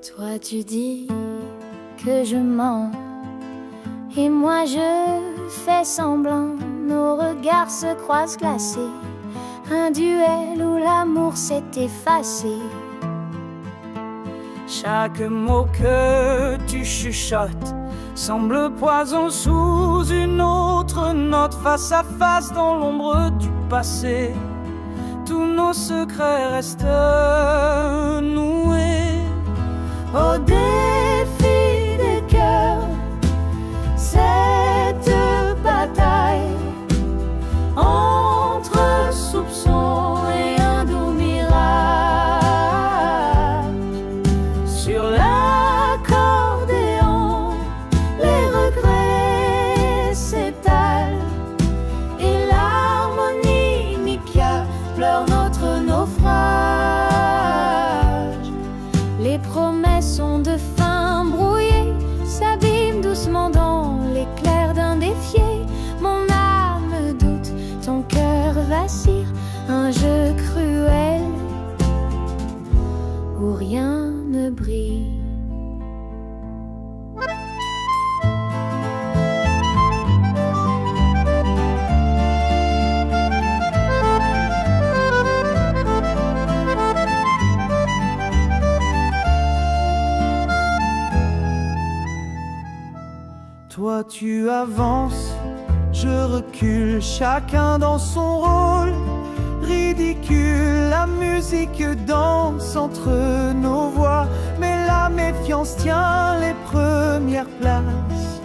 Toi tu dis que je mens et moi je fais semblant. Nos regards se croisent glacés, un duel où l'amour s'est effacé. Chaque mot que tu chuchotes semble poison sous une autre note. Face à face dans l'ombre du passé, tous nos secrets restent noués. Au défi des cœurs, cette bataille entre soupçons et un doux mirage. Sur l'accordéon, les regrets s'étalent et l'harmonica pleure notre naufrage. Les promesses sont de fin brouillées, s'abîment doucement dans l'éclair d'un défié. Mon âme doute, ton cœur vacille, un jeu cruel où rien ne brille. Toi tu avances, je recule, chacun dans son rôle. Ridicule, la musique danse entre nos voix, mais la méfiance tient les premières places.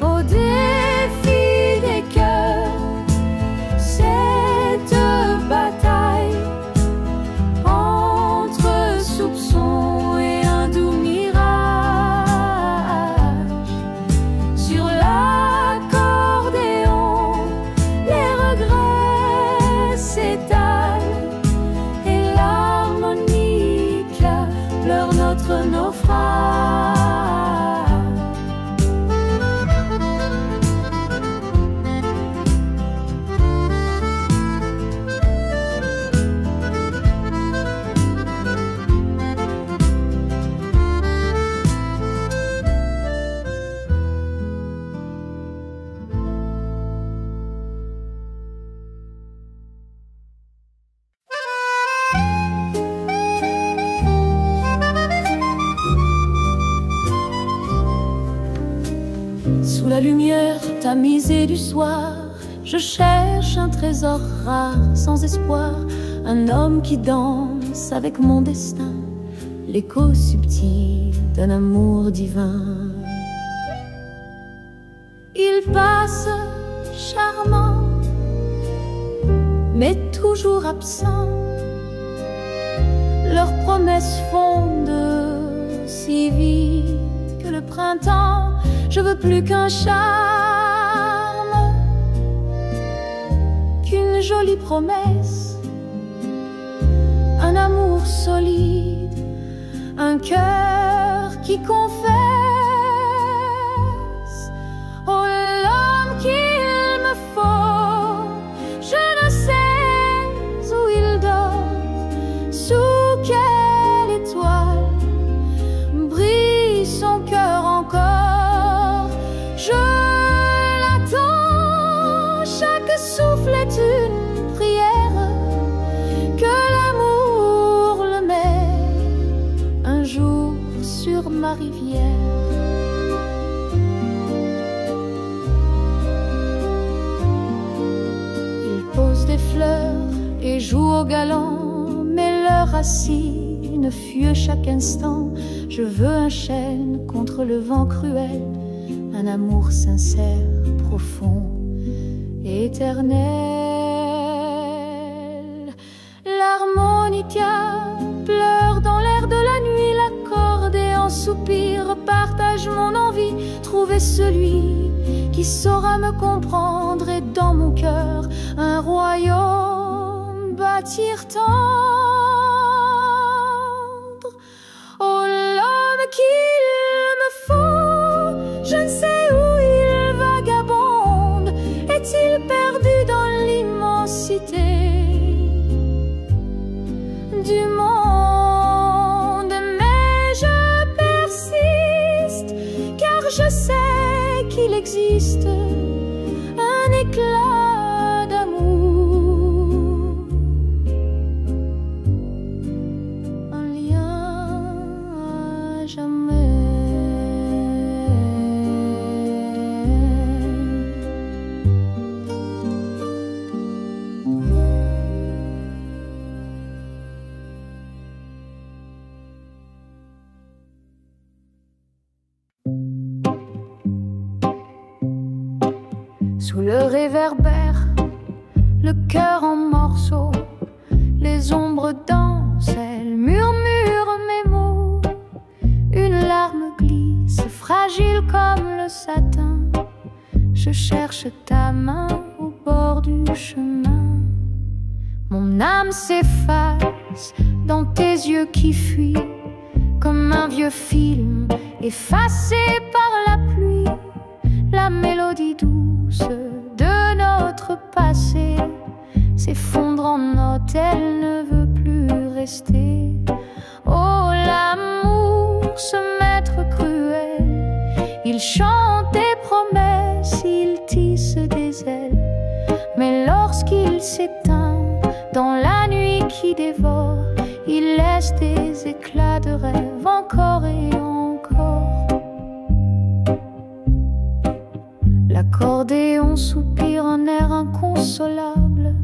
Au défi des cœurs, cette bataille entre soupçons et un doux mirage. Sur l'accordéon, les regrets s'étalent et l'harmonica pleure notre naufrage. Sous la lumière tamisée du soir, je cherche un trésor rare, sans espoir, un homme qui danse avec mon destin, l'écho subtil d'un amour divin. Il passe charmant, mais toujours absent. Leurs promesses fondent si vite que le printemps. Je veux plus qu'un charme, qu'une jolie promesse, un amour solide, un cœur qui confesse. Oh, l'homme qu'il me faut, je ne sais où il dort, sous quelle étoile brille son cœur encore. Je l'attends, chaque souffle est une prière, que l'amour le met un jour sur ma rivière. Il pose des fleurs et joue au galant, mais leurs racines fuient chaque instant. Je veux un chêne contre le vent cruel, un amour sincère, profond, éternel. L'harmonica pleure dans l'air de la nuit, l'accordéon soupire, partage mon envie, trouver celui qui saura me comprendre et dans mon cœur un royaume bâtir tendre. Oh, l'homme qu'il me faut, je ne sais où il vagabonde. Est-il perdu dans l'immensité du monde. Mais je persiste, car je sais qu'il existe un éclat d'amour, un lien à jamais. Sous le réverbère, le cœur en morceaux, les ombres dansent, elles murmurent mes mots. Une larme glisse, fragile comme le satin. Je cherche ta main au bord du chemin. Mon âme s'efface dans tes yeux qui fuient, comme un vieux film effacé par la pluie. La mélodie douce de notre passé s'effondre en notes, elle ne veut plus rester. Oh, l'amour, ce maître cruel, il chante des promesses, il tisse des ailes. Mais lorsqu'il s'éteint dans la nuit qui dévore, il laisse des éclats de rêve encore et encore. L'accordéon soupire un air inconsolable.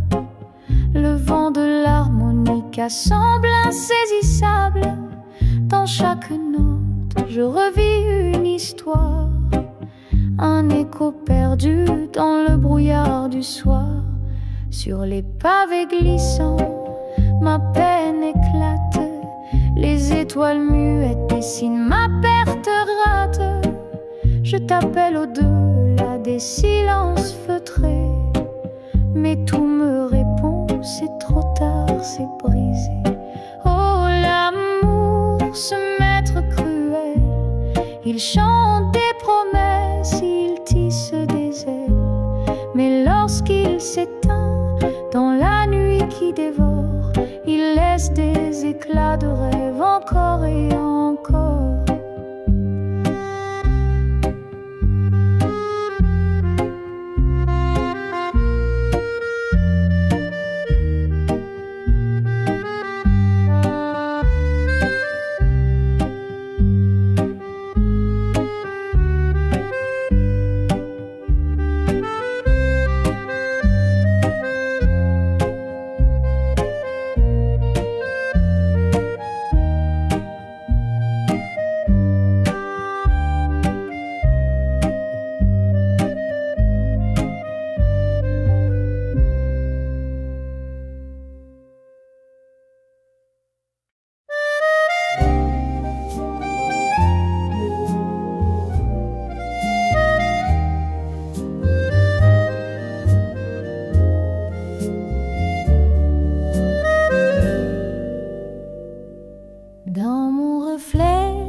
Le vent de l'harmonica semble insaisissable. Dans chaque note, je revis une histoire, un écho perdu dans le brouillard du soir. Sur les pavés glissants, ma peine éclate. Les étoiles muettes dessinent ma perte rate. Je t'appelle au-delà des silences feutrés, mais tout me répond, c'est trop tard, c'est brisé. Oh, l'amour, ce maître cruel, il chante des promesses, il tisse des ailes. Mais lorsqu'il s'éteint dans la nuit qui dévore, il laisse des éclats de rêve encore et encore.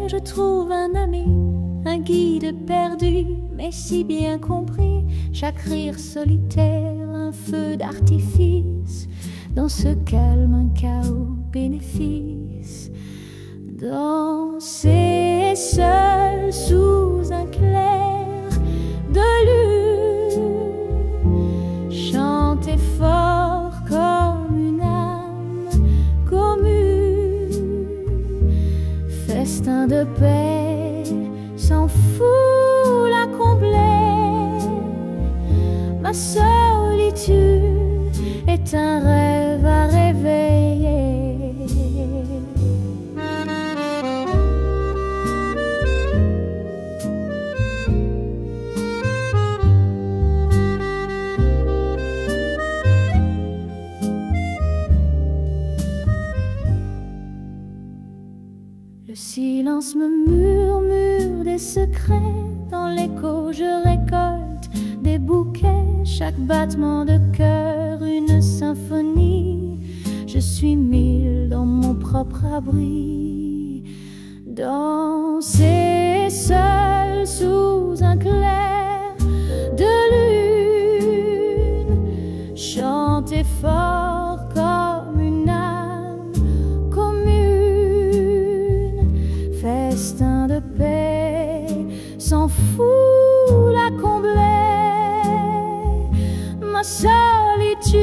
Je trouve un ami, un guide perdu, mais si bien compris. Chaque rire solitaire, un feu d'artifice. Dans ce calme, un chaos bénéfice. Danser seul sous un clair de lune. Chanter fort comme une âme commune. Festin de paix, sans foule à combler. Ma solitude est un rêve à réveiller. Le silence me murmure des secrets. Dans l'écho je récolte des bouquets. Chaque battement de cœur une symphonie. Je suis mille dans mon propre abri. Danser seul sous un clair de lune. Ma solitude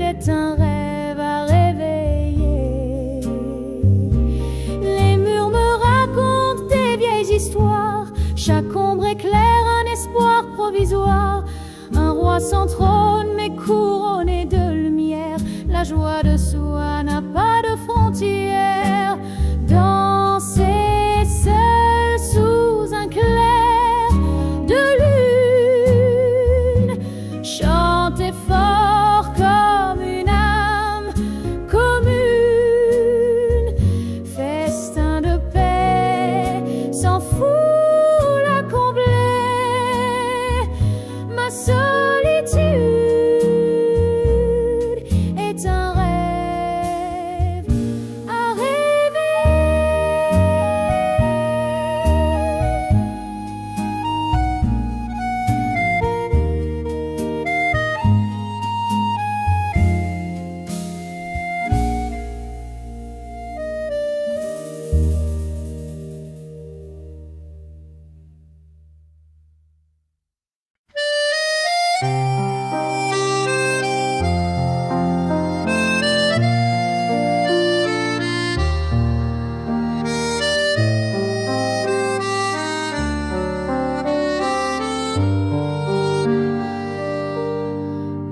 est un rêve à réveiller. Les murs me racontent des vieilles histoires. Chaque ombre éclaire un espoir provisoire. Un roi sans trône mais couronné de lumière. La joie de soi n'a pas de frontières. Danser seul sous un clair de lune, chanter fort comme une âme commune. Festin de paix sans foule à combler. Ma solitude est un rêve à rêver.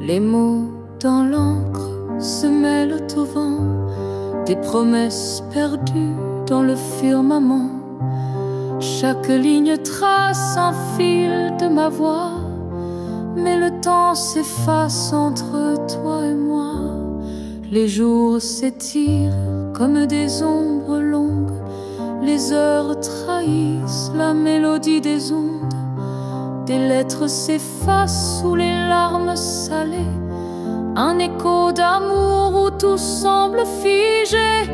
Les mots dans l'encre se mêlent au vent, des promesses perdues dans le firmament. Chaque ligne trace un fil de ma voix, mais le temps s'efface entre toi et moi. Les jours s'étirent comme des ombres longues, les heures trahissent la mélodie des ondes. Des lettres s'effacent sous les larmes salées, un écho d'amour où tout semble figé.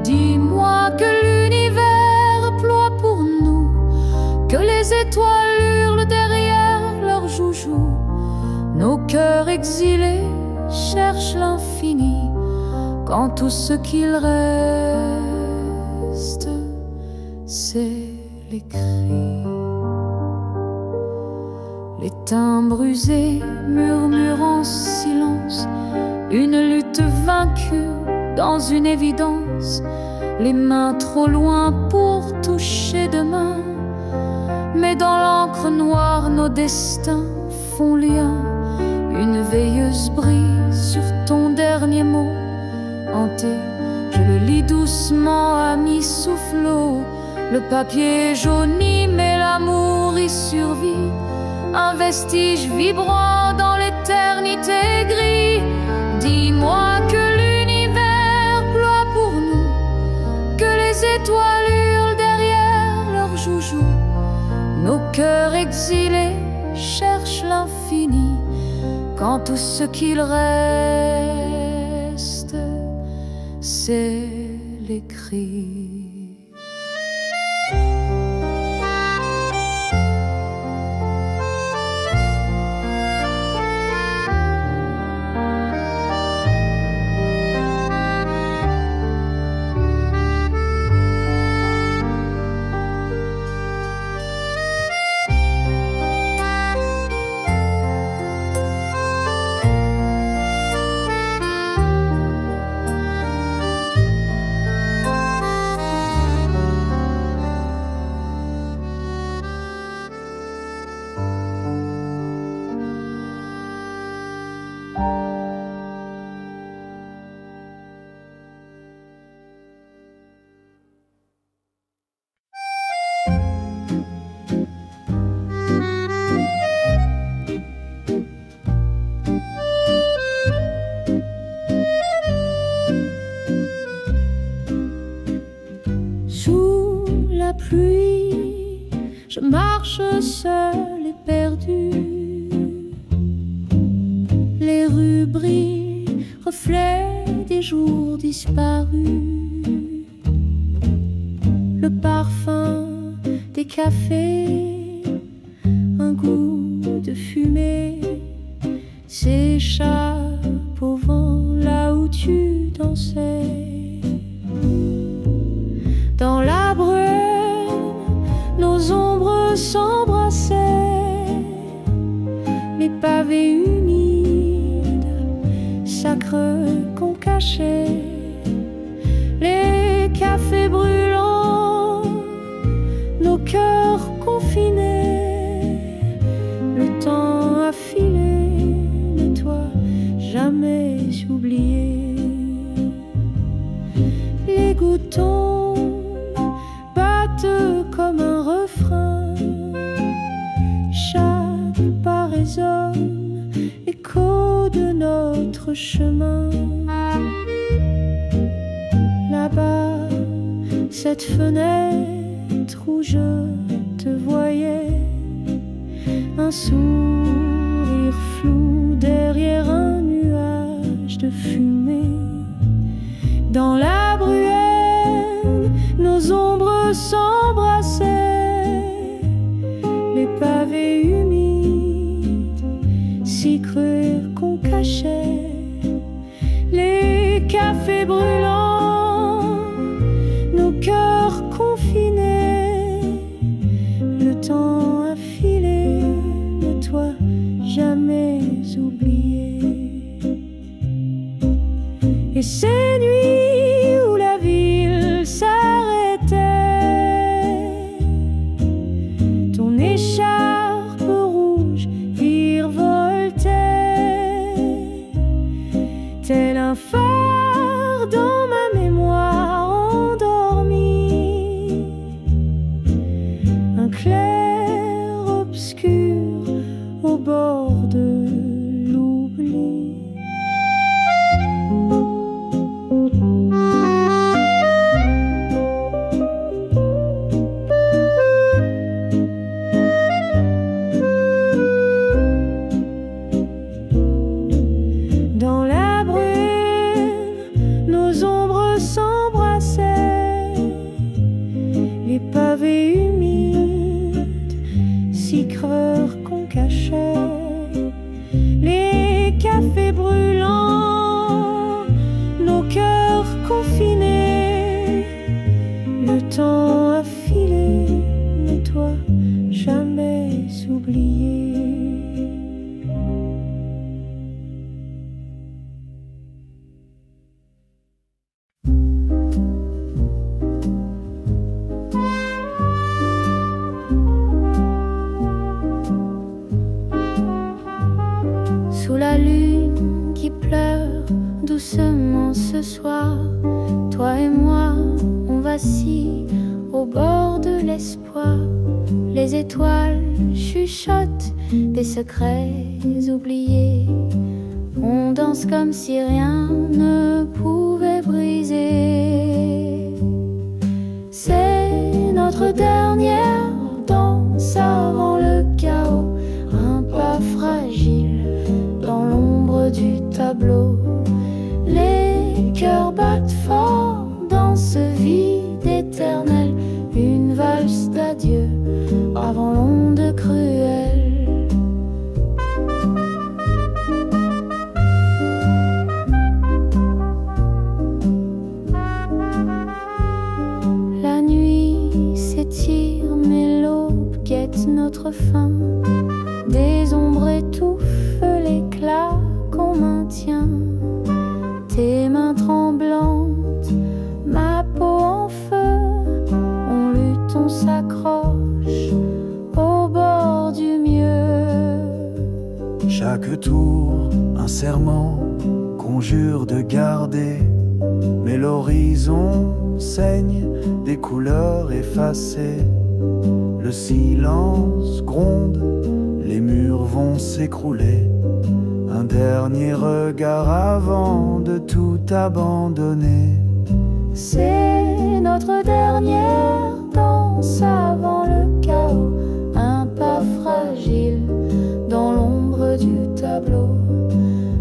Dis-moi que l'univers ploie pour nous, que les étoiles hurlent derrière leurs joujoux. Nos cœurs exilés cherchent l'infini, quand tout ce qu'il reste, c'est les cris. Les timbres usés murmurent en silence, une lutte vaincue dans une évidence. Les mains trop loin pour toucher demain, mais dans l'encre noire nos destins font lien. Une veilleuse brille sur ton dernier mot hanté, je le lis doucement à mi-soufflot. Le papier jauni mais l'amour y survit, un vestige vibrant dans l'éternité gris. Dis-moi que l'univers ploie pour nous, que les étoiles hurlent derrière leurs joujoux. Nos cœurs exilés cherchent l'infini, quand tout ce qu'il reste, c'est les cris. Pluie, je marche seule et perdue. Les rues brillent, reflets des jours disparus. Le parfum des cafés, un goût de fumée s'échappe au vent là où tu dansais. Dans la brume, nos ombres s'embrassaient, les pavés humides creux qu'on cachait, les cafés brûlants, nos cœurs confinés, le temps a filé, mais toi jamais oublié. Les gouttes tombent, battent comme un refrain, chaque pas résonne, écho de notre chemin. Là-bas, cette fenêtre où je te voyais, un sourire flou derrière un nuage de fumée. Dans la bruelle, nos ombres s'embrassaient, les pavés humides si cruels qu'on cachait, les cafés brûlants, nos cœurs confinés, le temps a filé, mais toi jamais oublié. Et ces nuits où la ville s'arrêtait, ton écharpe rouge virevoltait, tel un phare dans ma mémoire endormie, un clair obscur au bord de l'oubli. Dans la bruine, nos ombres s'embrassaient, les pavés humides si creux qu'on cachait, les cafés brûlants, nos cœurs confinés, le temps a filé, mais toi jamais oublié. Sous la lune qui pleure doucement ce soir, toi et moi, on vacille au bord de l'espoir. Les étoiles chuchotent des secrets oubliés. On danse comme si rien ne pouvait briser. C'est notre dernière danse avant le chaos, un pas fragile dans l'ombre du tableau. Les cœurs battent fort dans ce vide éternel, une valse d'adieu avant l'onde cruelle. La nuit s'étire mais l'aube guette notre fin. Des ombres étouffent l'éclat qu'on maintient. Tes mains tremblantes, ma peau en feu, on lutte, on s'accroche au bord du mieux. Chaque tour, un serment, conjure de garder, mais l'horizon saigne des couleurs effacées. Le silence gronde, les murs vont s'écrouler. Un dernier regard avant de tout abandonner. C'est notre dernière danse avant le chaos, un pas fragile dans l'ombre du tableau.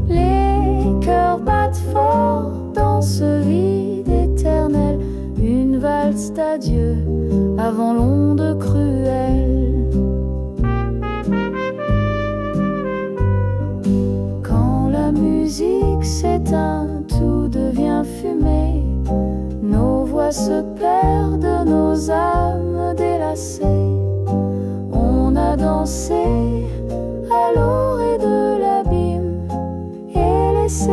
Les cœurs battent fort dans ce vide éternel, une valse d'adieu avant l'onde cruelle. La musique s'éteint, tout devient fumée. Nos voix se perdent, nos âmes délacées. On a dansé à l'orée de l'abîme et laissé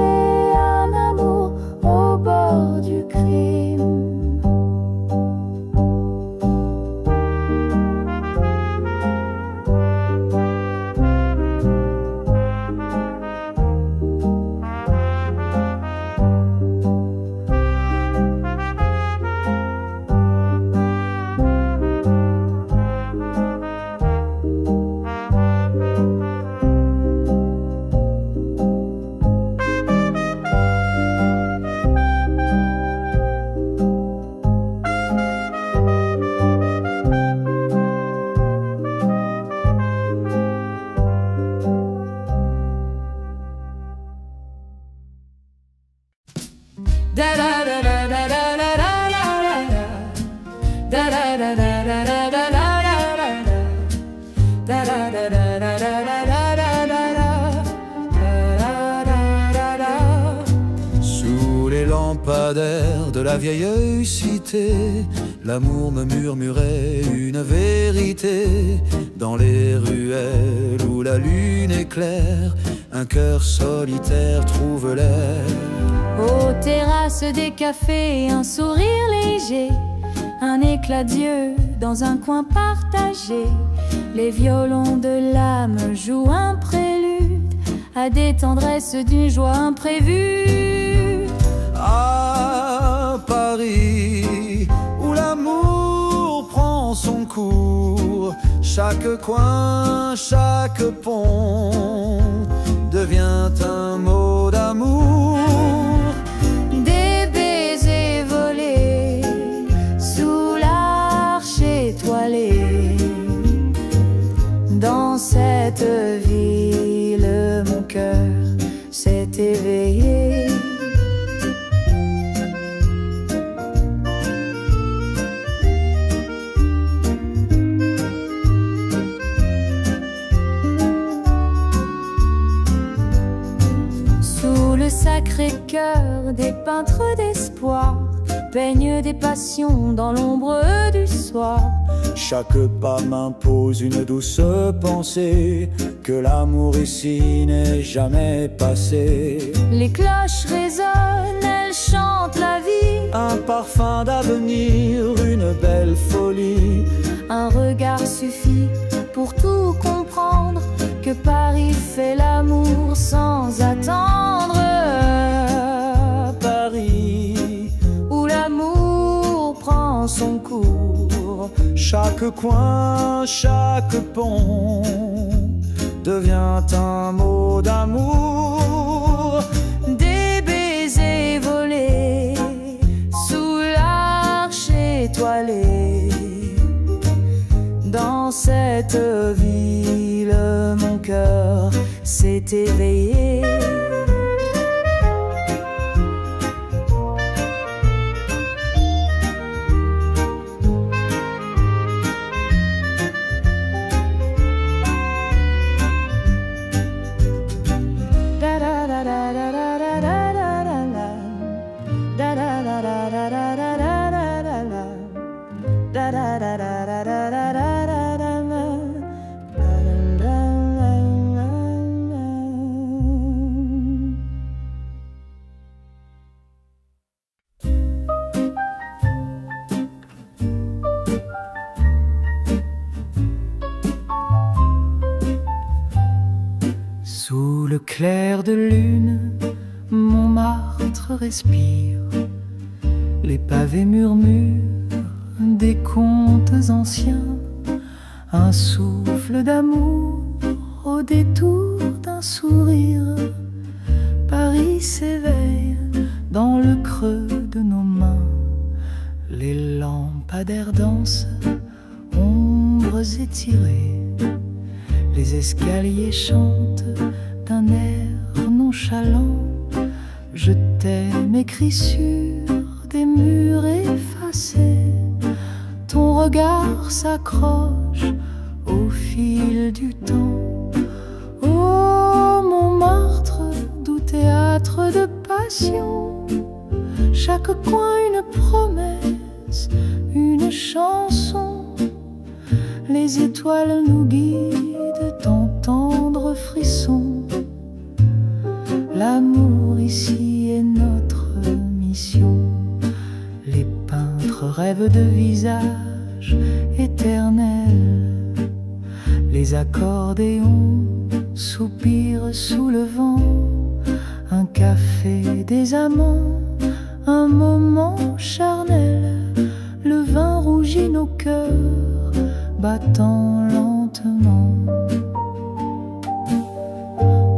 da da da da da da da da da da da da da da da da da da. Sous les lampadaires de la vieille cité, l'amour me murmurait une vérité. Dans les ruelles où la lune éclaire, un cœur solitaire trouve l'air. Aux terrasses des cafés, un sourire léger, un éclat d'yeux dans un coin partagé. Les violons de l'âme jouent un prélude à des tendresses d'une joie imprévue. À Paris, où l'amour prend son cours, chaque coin, chaque pont devient un mot d'amour. Des baisers volés sous l'arche étoilée. Dans cette ville, mon cœur s'est éveillé. Sous le Sacré-Cœur, des peintres d'espoir peignent des passions dans l'ombre du soir. Chaque pas m'impose une douce pensée, que l'amour ici n'est jamais passé. Les cloches résonnent, elles chantent la vie. Un parfum d'avenir, une belle folie. Un regard suffit pour tout comprendre, que Paris fait l'amour sans attendre. Paris, où l'amour prend son cours. chaque coin, chaque pont devient un mot d'amour. Des baisers volés sous l'arche étoilée. Dans cette ville, mon cœur s'est éveillé. Sous le clair de lune, Montmartre respire. Les pavés murmurent des contes anciens. Un souffle d'amour au détour d'un sourire. Paris s'éveille dans le creux de nos mains. Les lampadaires dansent, ombres étirées. Les escaliers chantent d'un air nonchalant. Je t'aime écrit sur des murs effacés. Ton regard s'accroche au fil du temps. Oh Montmartre, doux théâtre de passion. Chaque coin une promesse, une chanson. Les étoiles nous guident dans tendres frissons. L'amour ici est notre mission. Les peintres rêvent de visages éternels. Les accordéons soupirent sous le vent. Un café des amants, un moment charnel. Le vin rougit nos cœurs, battant lentement.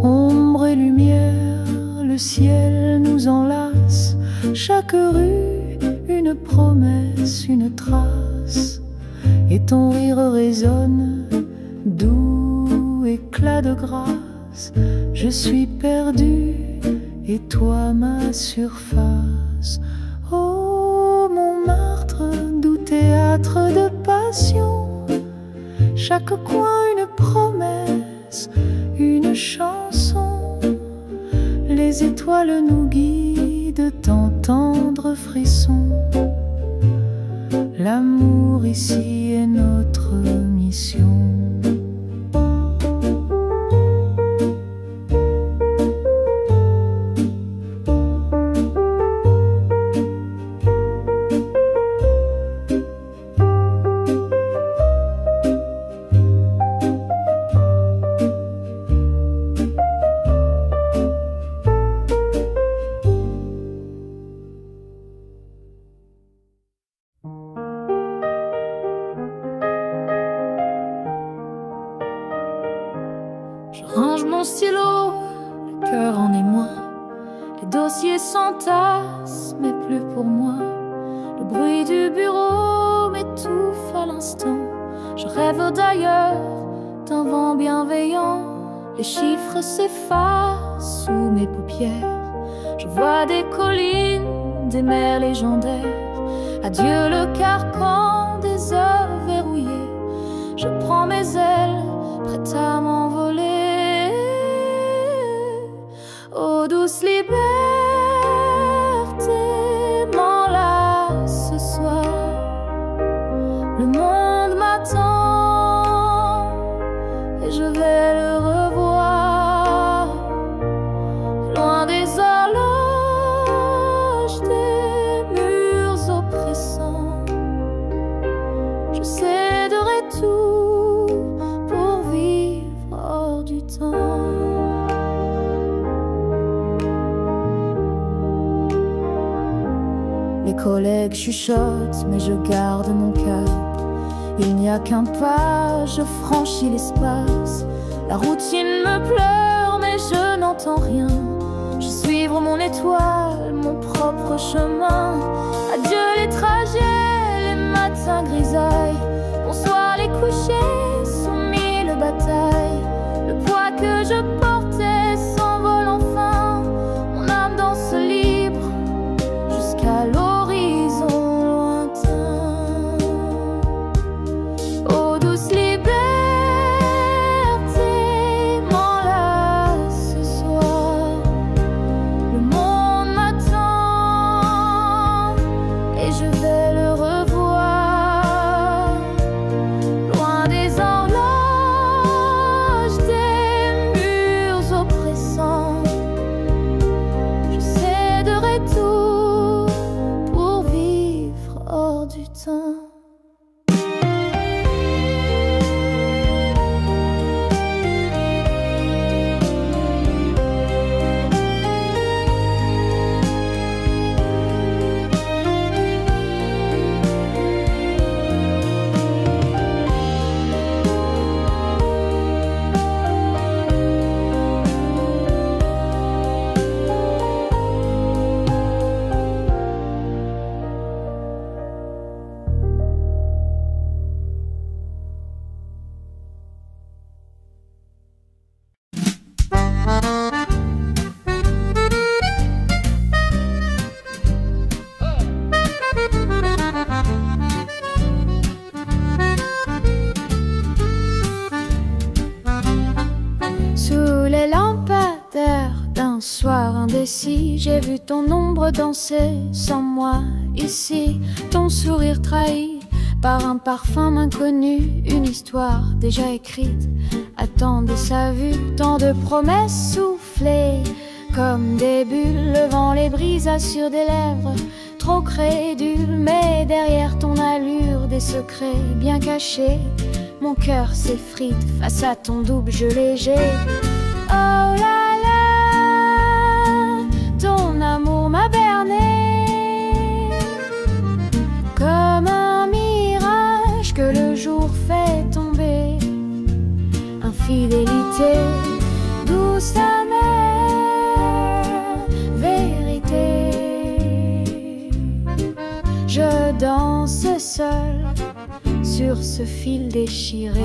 Ombre et lumière, le ciel nous enlace. Chaque rue, une promesse, une trace. Et ton rire résonne, doux éclat de grâce. Je suis perdu et toi ma surface. Oh, Montmartre, doux théâtre de passion, chaque coin une promesse, une chanson. Les étoiles nous guident en tendres frissons. L'amour ici est notre mission. Range mon stylo, le cœur en émoi. Les dossiers s'entassent, mais plus pour moi. Le bruit du bureau m'étouffe à l'instant. Je rêve d'ailleurs, d'un vent bienveillant. Les chiffres s'effacent sous mes paupières. Je vois des collines, des mers légendaires. Adieu le carcan des heures verrouillées. Je prends mes ailes, prête à m'envoler. Oh douce liberté, m'enlace ce soir. Le monde m'attend et je vais le revoir. Loin des horloges, des murs oppressants, je céderai tout pour vivre hors du temps. Les collègues chuchotent, mais je garde mon cap. Il n'y a qu'un pas, je franchis l'espace. La routine me pleure, mais je n'entends rien. Je suivre mon étoile, mon propre chemin. Adieu les trajets, les matins grisailles. Bonsoir les couchers, sous mille batailles. Le poids que je portais s'envole enfin. Mon âme danse libre jusqu'à l'eau. J'ai vu ton ombre danser sans moi ici, ton sourire trahi par un parfum inconnu, une histoire déjà écrite attendait sa vue, tant de promesses soufflées comme des bulles, le vent les brisa sur des lèvres trop crédules, mais derrière ton allure des secrets bien cachés, mon cœur s'effrite face à ton double jeu léger. Oh là ton amour m'a berné comme un mirage que le jour fait tomber. Infidélité, douce amère, vérité. Je danse seul sur ce fil déchiré.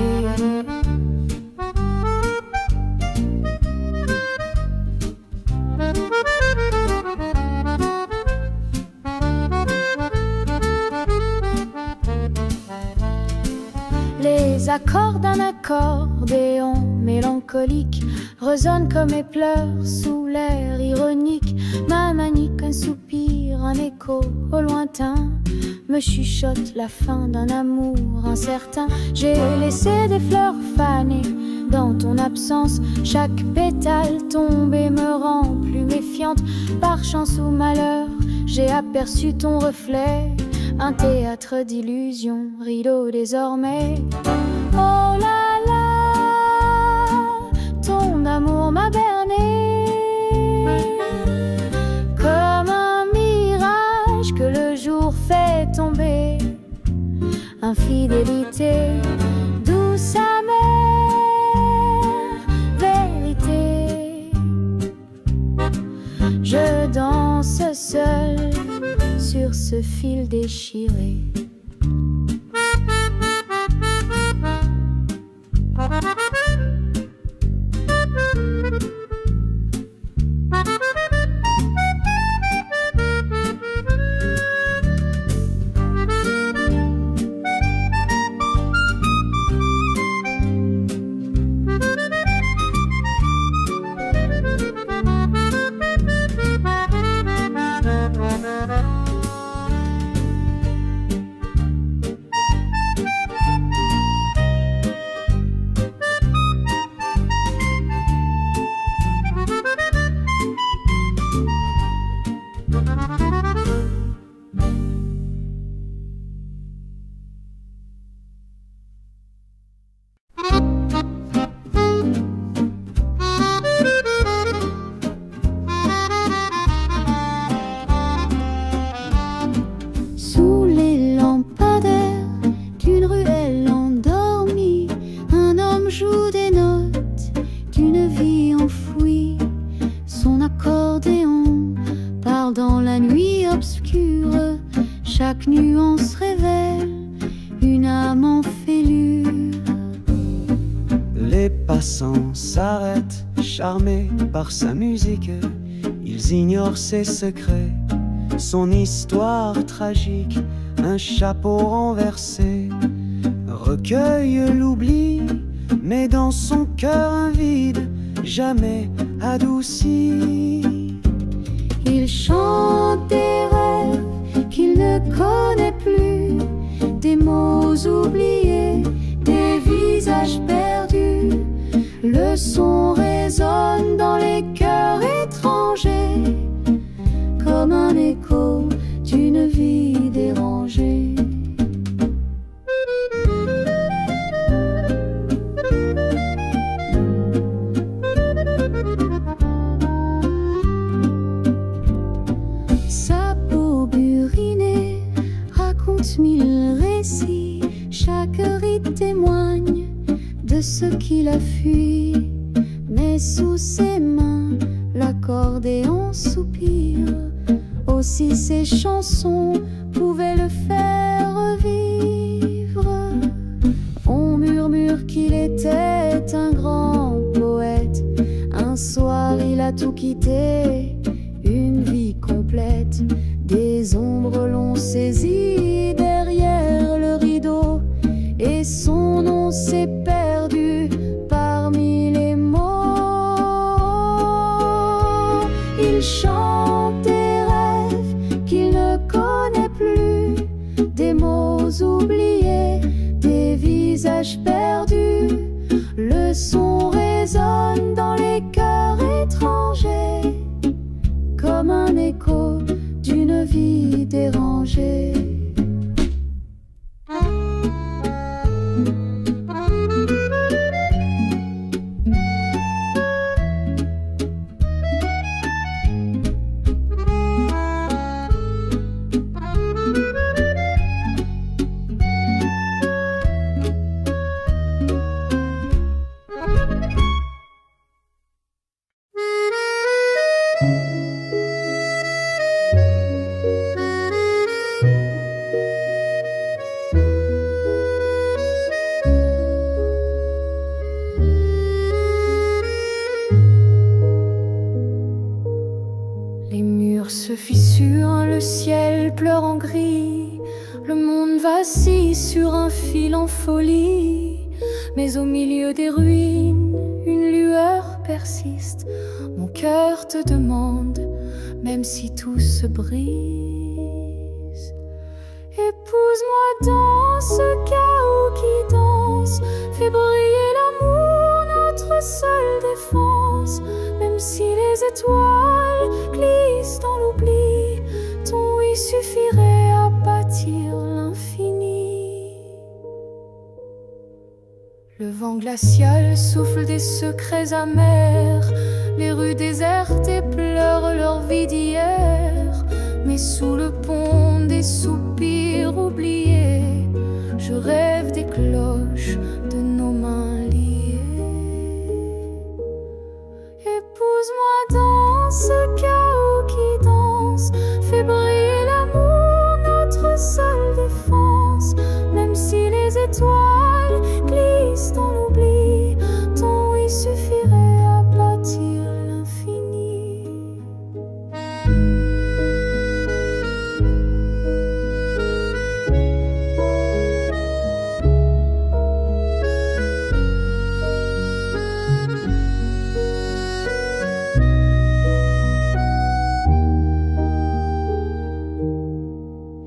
accords d'un accordéon mélancolique résonnent comme mes pleurs sous l'air ironique. Ma manique, un soupir, un écho au lointain me chuchote la fin d'un amour incertain. J'ai laissé des fleurs fanées dans ton absence. Chaque pétale tombe et me rend plus méfiante. Par chance ou malheur, j'ai aperçu ton reflet. Un théâtre d'illusions, rideau désormais. Oh là là, ton amour m'a berné comme un mirage que le jour fait tomber. Infidélité, douce amère, vérité. Je danse seule sur ce fil déchiré. Chaque nuance révèle une âme en fêlure. Les passants s'arrêtent, charmés par sa musique. Ils ignorent ses secrets, son histoire tragique. Un chapeau renversé recueille l'oubli, mais dans son cœur un vide jamais adouci. Il chante des rêves qu'il ne connaît plus, des mots oubliés, des visages perdus. Le son résonne dans les cœurs étrangers, comme un écho d'une vie dérangée. Sa peau burinée raconte mille récits, chaque rite témoigne de ce qu'il a fui. Mais sous ses mains, l'accordéon soupire. Aussi ses chansons pouvaient le faire revivre. On murmure qu'il était un grand poète. Un soir il a tout quitté, une vie complète. Des ombres l'ont saisi derrière le rideau, et son nom s'est perdu parmi les mots. Il chante des rêves qu'il ne connaît plus, des mots oubliés, des visages perdus. Le son résonne dans les cœurs étrangers, comme un écho d'une vie dérangée. Les murs se fissurent, le ciel pleure en gris, le monde vacille sur un fil en folie. Mais au milieu des ruines, une lueur persiste. Mon cœur te demande, même si tout se brise. Épouse-moi dans ce chaos qui danse, fais briller l'amour, notre seule défense. Même si les étoiles glissent dans l'oubli, ton oui suffirait à bâtir l'infini. Le vent glacial souffle des secrets amers, les rues désertes pleurent leur vie d'hier. Mais sous le pont des soupirs oubliés, je rêve des cloches de nos mains liées. Épouse-moi dans ce chaos qui danse, fais briller l'amour, notre seule défense. Même si les étoiles glissent dans l'oubli, ton oui suffirait à bâtir l'infini.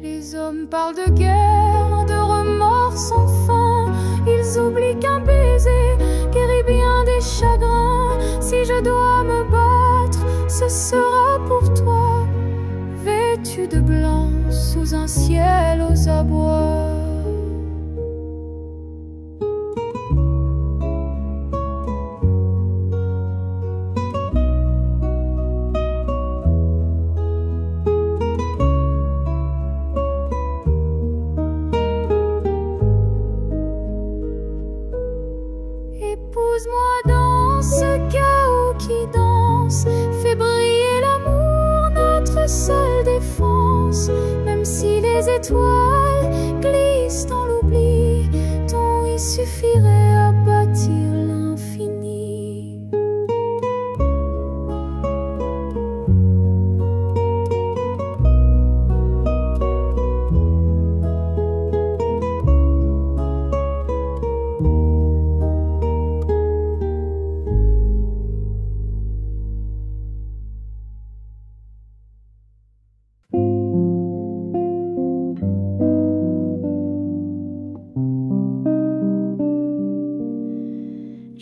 Les hommes parlent de guerre, de remords sans fin. Ils oublient qu'un baiser guérit bien des chagrins. Si je dois me battre, ce sera pour toi, vêtu de blanc sous un ciel aux abois. Épouse-moi dans ce chaos qui danse, fais briller l'amour, notre seule défense. Même si les étoiles glissent dans l'oubli, ton oui suffirait à bâtir l'infini.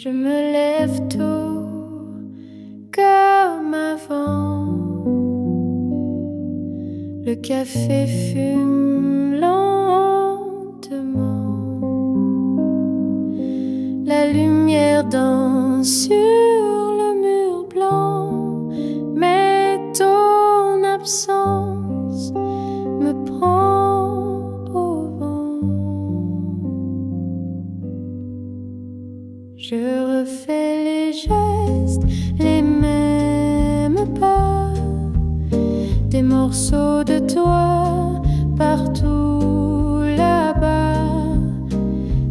Je me lève tôt comme avant. Le café fume lentement. La lumière danse sur le mur blanc. Mais ton absence me prend au vent. Je refais les gestes, les mêmes pas, des morceaux de toi partout là-bas.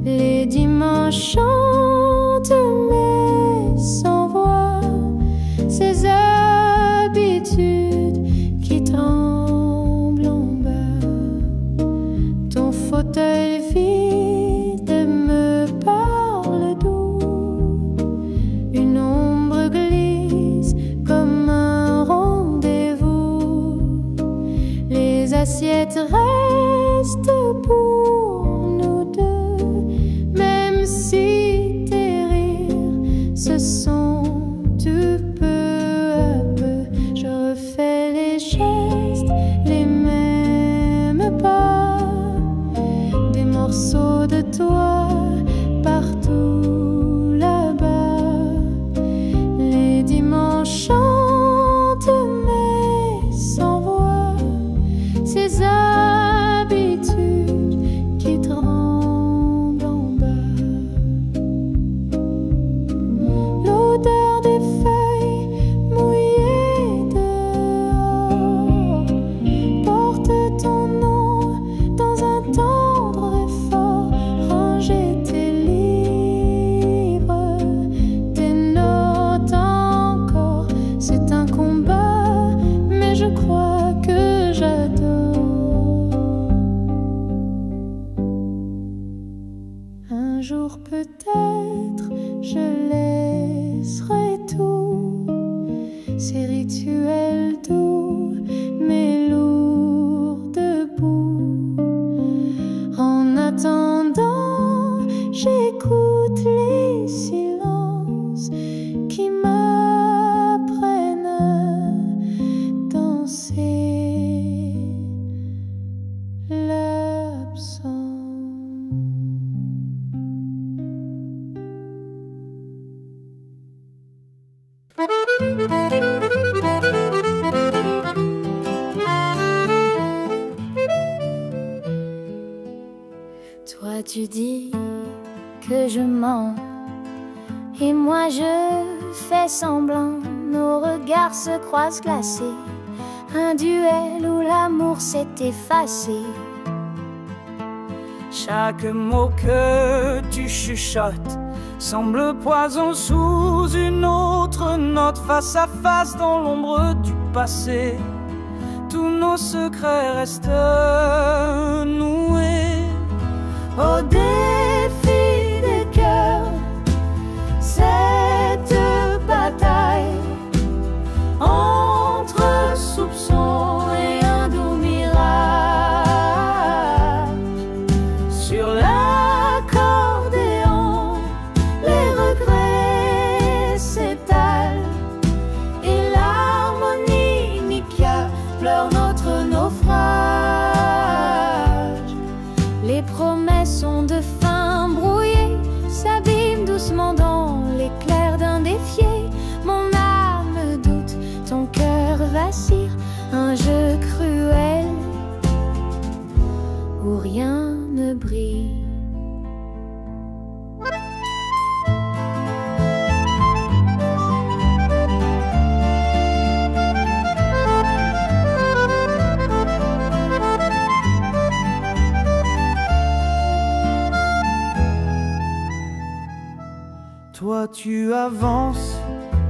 Les dimanches chantent mais sans voix, ces habitudes qui tremblent en bas. Ton fauteuil vide me parle doux, une ombre glisse comme un rendez-vous. Les assiettes restent pour nous deux, même si tes rires se sont du peu à peu. Je refais les gestes, les mêmes pas, des morceaux de toi partout là-bas. Les dimanches chantent mais sans voix, ces habitudes ces rituels doux mais lourds debout. En attendant, j'écoute les silences qui m'apprennent à danser l'absence. Toi tu dis que je mens et moi je fais semblant. Nos regards se croisent glacés, un duel où l'amour s'est effacé. Chaque mot que tu chuchotes semble poison sous une autre note. Face à face dans l'ombre du passé, tous nos secrets restent noués. Au défi des cœurs, cette bataille entre soupçons et un doux mirage. Sur l'accordéon, les regrets s'étalent et l'harmonica pleure notre naufrage. Les promesses de fin brouillées s'abîment doucement dans l'éclair d'un défié. Mon âme doute, ton cœur vacille, un jeu cruel où rien ne brille. Toi tu avances,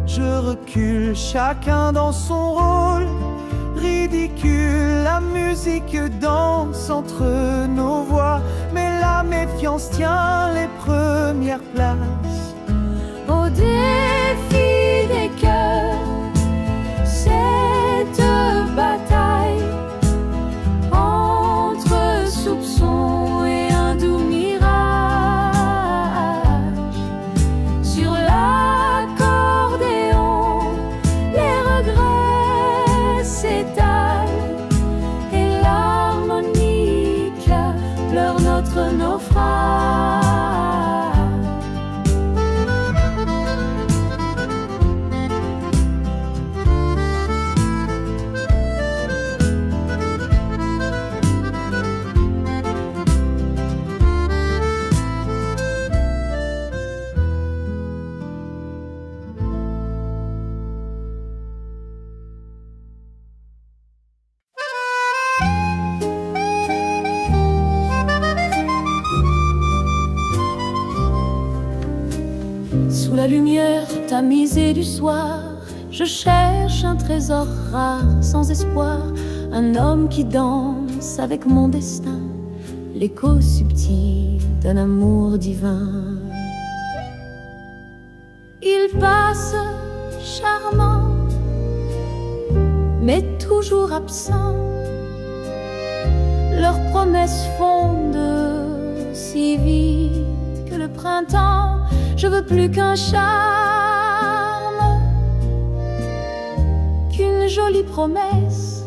je recule, chacun dans son rôle. Ridicule, la musique danse entre nos voix, mais la méfiance tient les premières places. Au défi des cœurs, cette bataille entre soupçons et un doux mirage. Sur l'accordéon, les regrets s'étalent et l'harmonica pleure notre naufrage. Sous la lumière tamisée du soir, je cherche un trésor rare, sans espoir, un homme qui danse avec mon destin, l'écho subtil d'un amour divin. Il passe charmant, mais toujours absent. Leurs promesses fondent si vite que le printemps. Je veux plus qu'un charme, qu'une jolie promesse,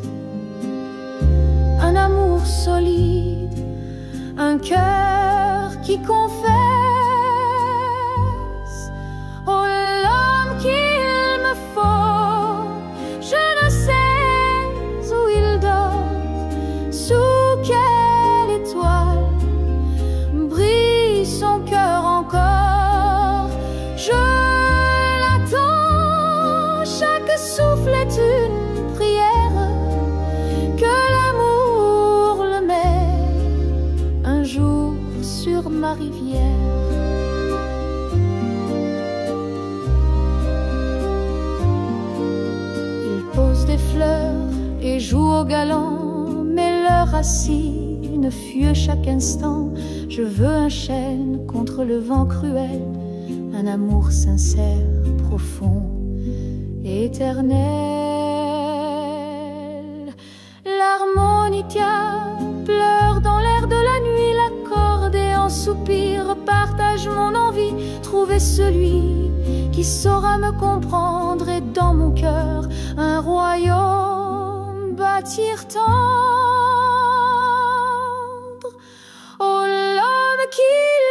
un amour solide, un cœur qui confesse. Oh, l'homme qu'il me faut, je ne sais où il dort, sous quelle étoile brille son cœur encore. Je l'attends, chaque souffle est une prière, que l'amour le met un jour sur ma rivière. Il pose des fleurs et joue au galant, mais leur racine fuit chaque instant. Je veux un chêne contre le vent cruel, un amour sincère, profond, éternel. L'harmonica pleure dans l'air de la nuit, l'accordéon soupire, partage mon envie, trouver celui qui saura me comprendre et dans mon cœur un royaume bâtir tendre. Oh, l'homme qu'il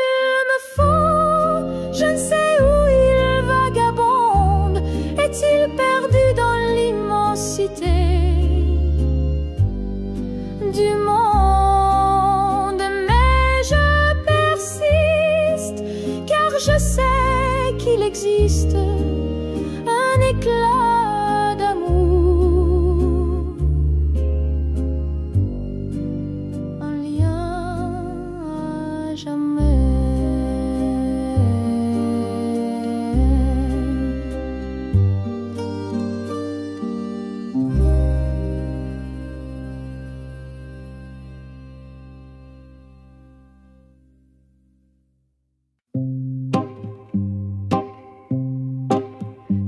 me faut, je ne sais où il vagabonde, est-il perdu dans l'immensité du monde? Mais je persiste, car je sais qu'il existe un éclat d'amour, un lien à jamais.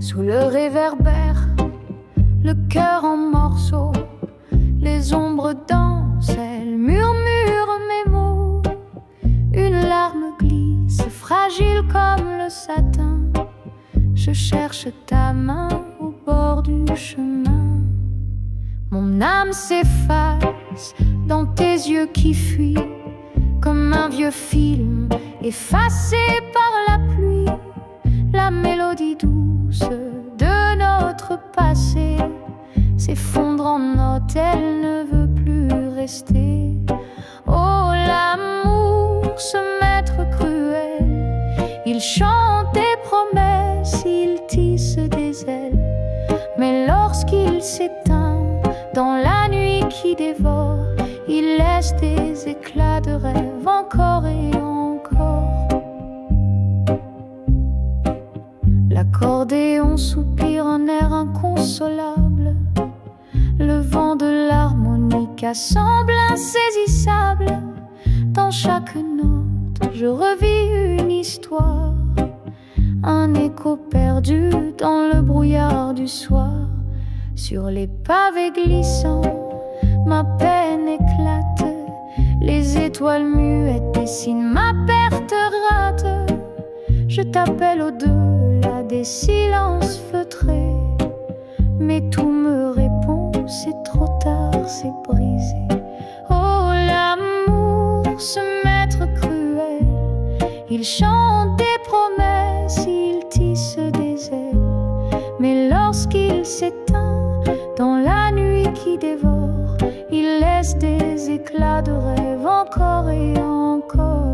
Sous le réverbère, le cœur en morceaux, les ombres dansent, elles murmurent mes mots. Une larme glisse, fragile comme le satin. Je cherche ta main au bord du chemin. Mon âme s'efface dans tes yeux qui fuient, comme un vieux film effacé par la pluie. La mélodie douce de notre passé s'effondre en notes, elle ne veut plus rester. Oh, l'amour, ce maître cruel, il chante des promesses, il tisse des ailes. Mais lorsqu'il s'éteint dans la nuit qui dévore, il laisse des éclats de rêve encore et encore. L'accordéon soupire un air inconsolable. Le vent de l'harmonica semble insaisissable. Dans chaque note, je revis une histoire, un écho perdu dans le brouillard du soir. Sur les pavés glissants, ma peine éclate. Les étoiles muettes dessinent ma perte rate. Je t'appelle au-delà des silences feutrés, mais tout me répond, c'est trop tard, c'est brisé. Oh, l'amour, ce maître cruel, il chante des promesses, il tisse des ailes. Mais lorsqu'il s'éteint dans la nuit qui dévore, il laisse des éclats de rêve encore et encore.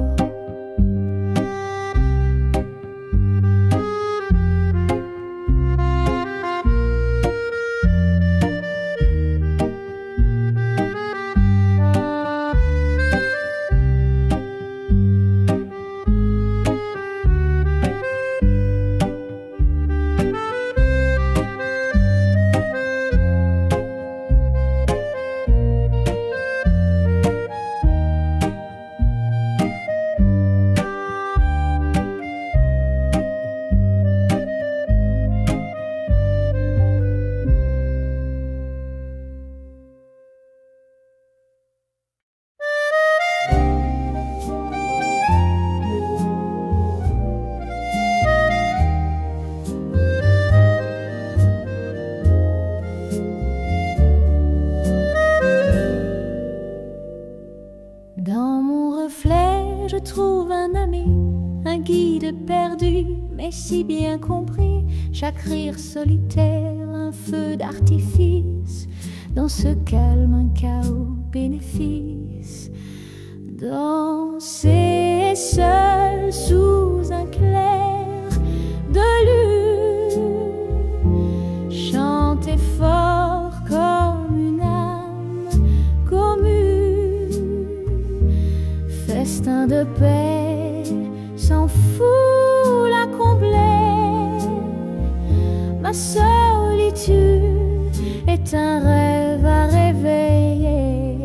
Mais si bien compris, chaque rire solitaire, un feu d'artifice, dans ce calme un chaos bénéfice. Danser seul sous un clair de lune, chanter fort comme une âme commune, festin de paix sans foule à combler. Ma solitude est un rêve à réveiller.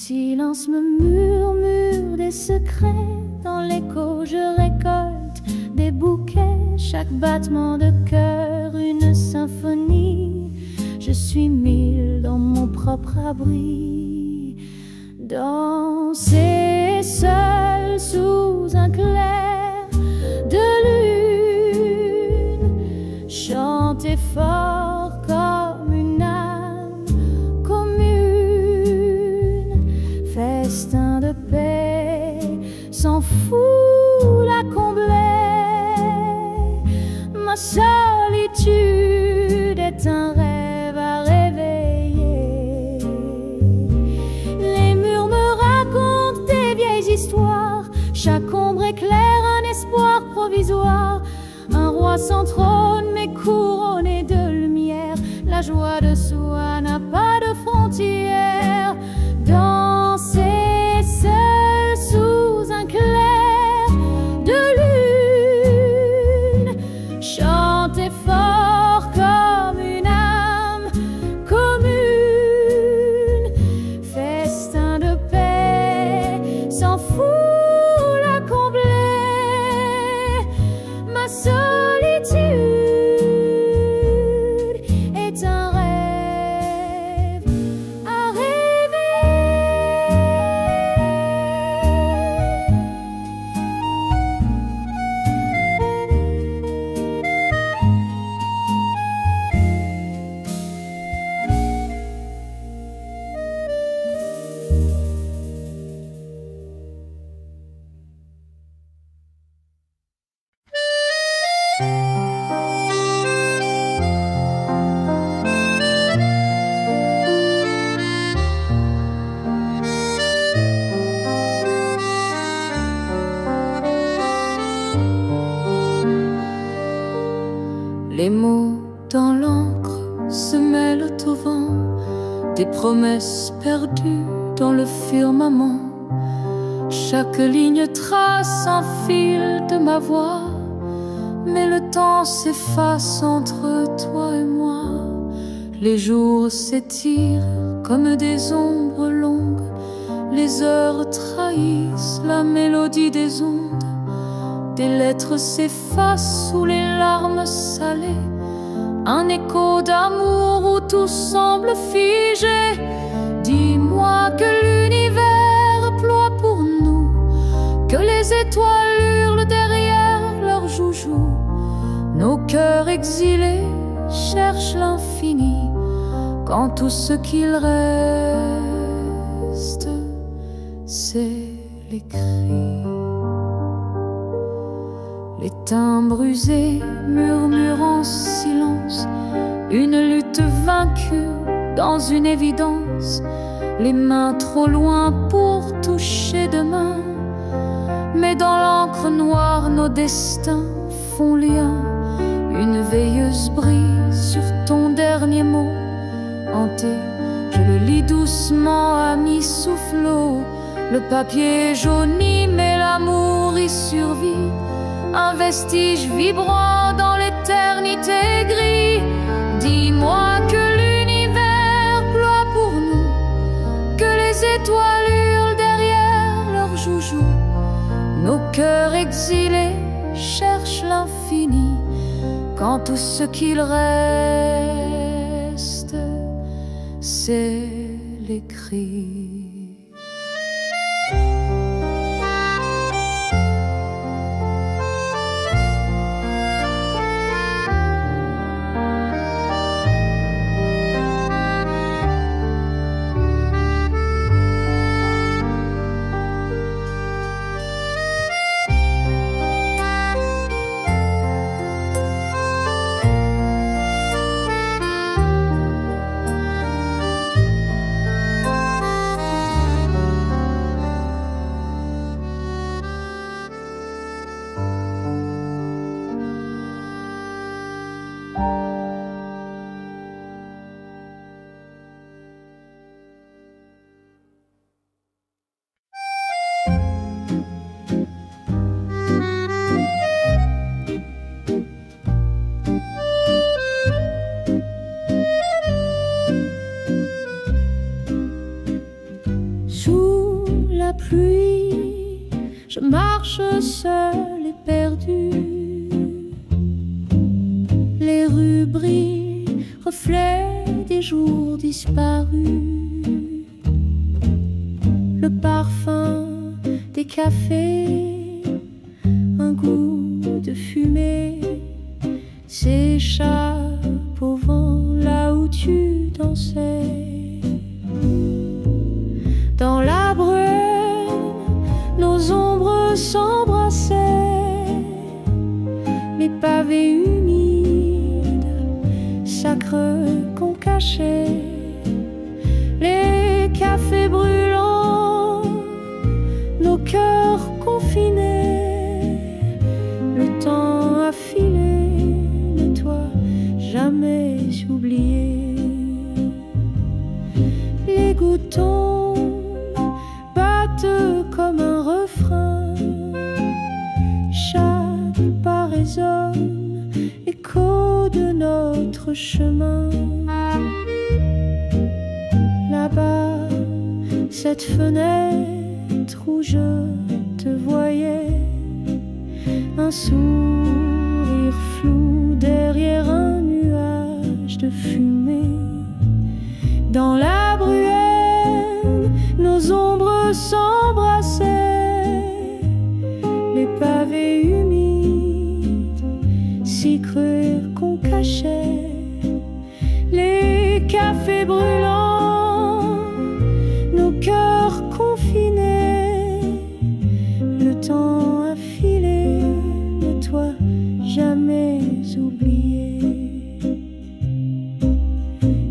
silence me murmure des secrets. Dans l'écho je récolte des bouquets. Chaque battement de cœur une symphonie. Je suis mille dans mon propre abri. Danser seul sous un clair de lune. Chanter fort comme une âme commune. Festin de paix sans fou la comblait. Ma solitude est un rêve à réveiller. Les murs me racontent des vieilles histoires. Chaque ombre éclaire un espoir provisoire. Un roi sans trône mais couronné de lumière. La joie de soi n'a pas de frontières. Danser seul sous un clair de lune. Chanter fort comme une âme commune. Festin de paix sans fou la combler. Ma solitude est un rêve à réveiller. Les mots dans l'encre se mêlent au vent, des promesses perdues dans le firmament. Chaque ligne trace un fil de ma voix, mais le temps s'efface entre toi et moi. Les jours s'étirent comme des ombres longues, les heures trahissent la mélodie des ondes. Des lettres s'effacent sous les larmes salées, un écho d'amour où tout semble figé. Dis-moi que l'univers ploie pour nous, que les étoiles hurlent derrière leurs joujoux. Nos cœurs exilés cherchent l'infini, quand tout ce qu'il reste, c'est les cris. Les timbres usés murmurent en silence, une lutte vaincue dans une évidence. Les mains trop loin pour toucher demain, mais dans l'encre noire nos destins font lien. Une veilleuse brille sur ton dernier mot hanté. Je le lis doucement à mi-soufflot. Le papier jauni mais l'amour y survit. Un vestige vibrant dans l'éternité gris. Dis-moi que l'univers ploie pour nous, que les étoiles hurlent derrière leurs joujoux. Nos cœurs exilés cherchent l'infini, quand tout ce qu'il reste, c'est les cris. marche seule et perdue. Les rues brillent, reflets des jours disparus. Le parfum des cafés, un goût de fumée s'échappe au vent là où tu dansais. Dans la brume, nos ombres s'embrassaient. Les pavés humides, sacres qu'on cachait. Les cafés brûlants, nos cœurs confinés. Le temps a filé, mais toi jamais oublié. Les gouttes tombent, battent comme un refrain. Chaque pas résonne, écho de notre chemin. Là-bas, cette fenêtre où je te voyais, un sourire flou derrière un nuage de fumée. Dans la bruelle, nos ombres s'embrassaient. Les pavés humides, si creux qu'on cachait. Les cafés brûlants, nos cœurs confinés. Le temps a filé, mais toi jamais oublié.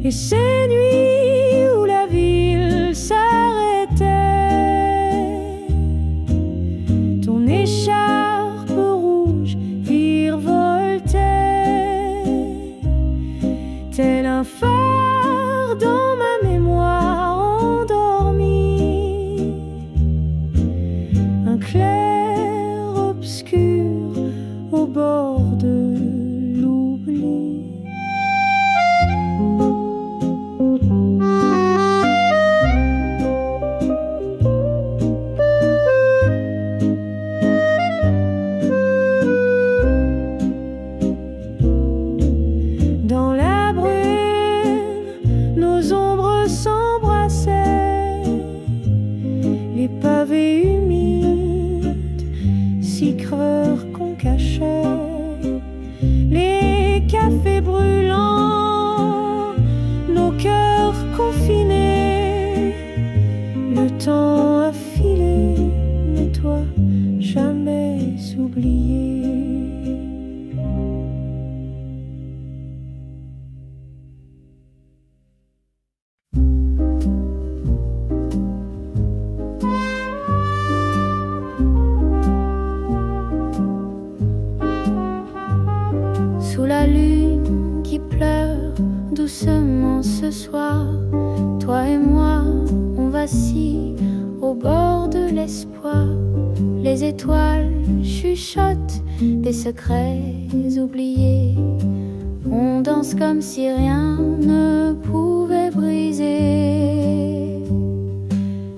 Et ces nuits où la ville s'arrêtait, ton écharpe rouge virevoltait, tel un phare dans ma mémoire endormie, un clair obscur au bord de l'oubli. Dans la brume, nos ombres s'embrassaient. Les pavés humides, si creux qu'on cachait. Les cafés brûlants, nos cœurs confinés. Le temps a filé, mais toi jamais oublié. Sous la lune qui pleure doucement ce soir, toi et moi, on vacille au bord de l'espoir. Les étoiles chuchotent des secrets oubliés. On danse comme si rien ne pouvait briser.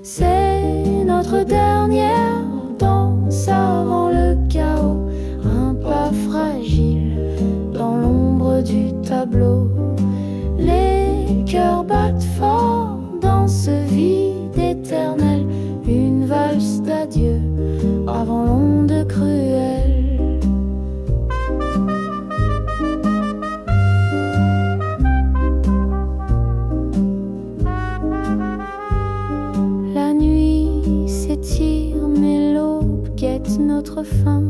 C'est notre dernière danse avant le chaos, un pas fragile dans l'ombre du tableau. Les cœurs battent fort dans ce vide éternel, une valse d'adieu avant l'onde cruelle. La nuit s'étire mais l'aube guette notre fin.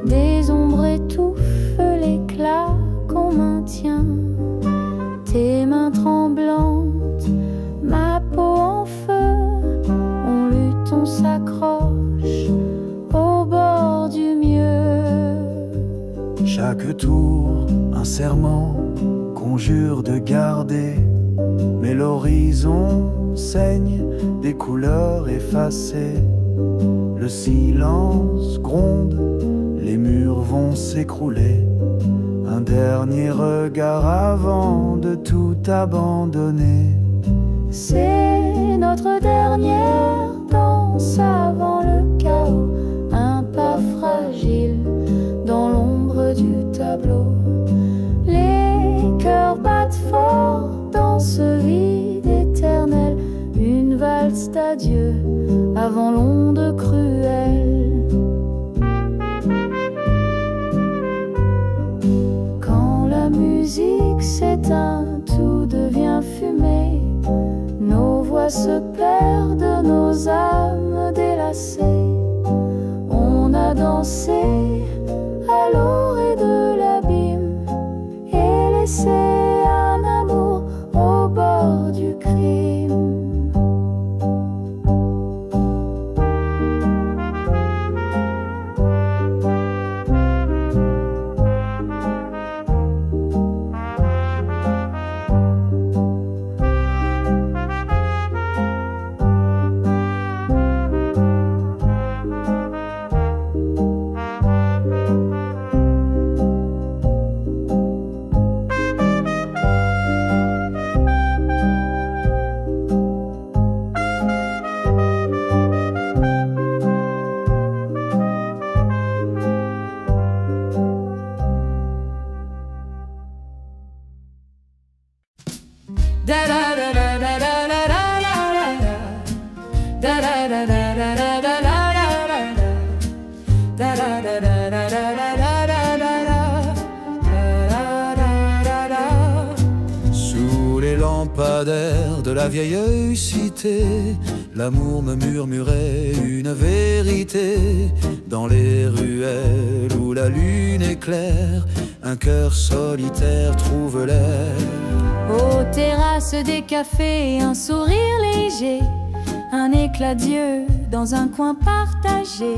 Des ombres étouffent l'éclat qu'on maintient. Tes mains tremblantes, ma peau en feu. On lutte, on s'accroche au bord du mieux. Chaque tour, un serment, conjure de garder. Mais l'horizon saigne des couleurs effacées. Le silence gronde, les murs vont s'écrouler. Un dernier regard avant de tout abandonner. C'est notre dernière danse avant le chaos, l'ombre du tableau. Les cœurs battent fort dans ce vide éternel, une valse d'adieu avant l'onde cruelle. Quand la musique s'éteint, tout devient fumée, nos voix se perdent, nos âmes délacées. On a dansé à l'orée de l'abîme et laissé un amour au bord du crime. Sous les lampadaires de la vieille cité, l'amour me murmurait une vérité. Dans les ruelles où la lune éclaire, un cœur solitaire trouve l'air. Aux terrasses des cafés, un sourire léger, un éclat d'yeux dans un coin partagé.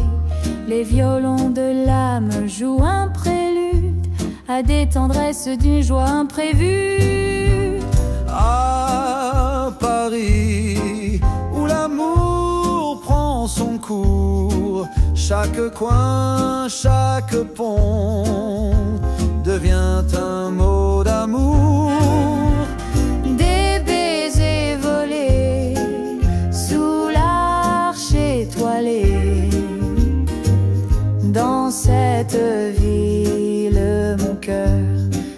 Les violons de l'âme jouent un prélude à des tendresses d'une joie imprévue. À Paris, où l'amour prend son cours, chaque coin, chaque pont devient un mot d'amour. Des baisers volés sous l'arche étoilée. Dans cette ville, mon cœur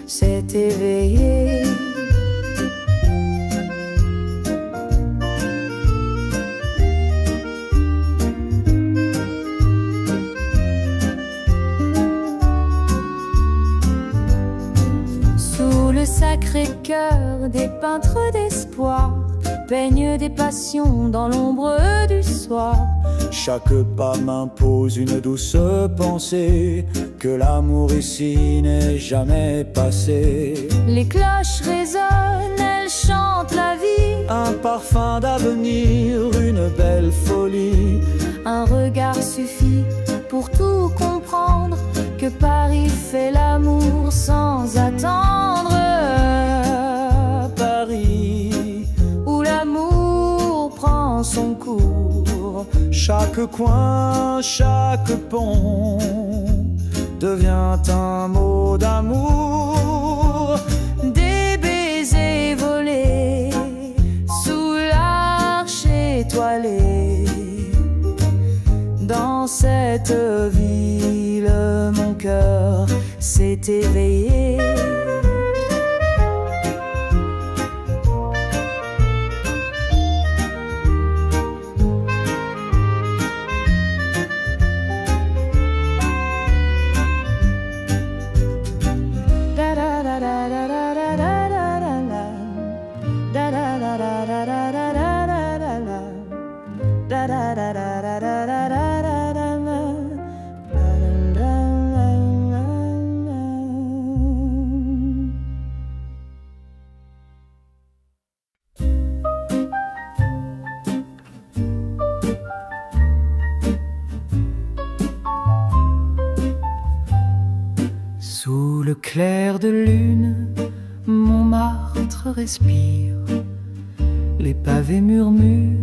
s'est éveillé. Sous le sacré cœur des peintres d'espoir, peignent des passions dans l'ombre du soir. Chaque pas m'impose une douce pensée, que l'amour ici n'est jamais passé. Les cloches résonnent, elles chantent la vie. Un parfum d'avenir, une belle folie. Un regard suffit pour tout comprendre, que Paris fait l'amour sans attendre. Paris, où l'amour prend son cours. chaque coin, chaque pont devient un mot d'amour. Des baisers volés sous l'arche étoilée. Dans cette ville, mon cœur s'est éveillé. Sous le clair de lune, Montmartre respire. Les pavés murmurent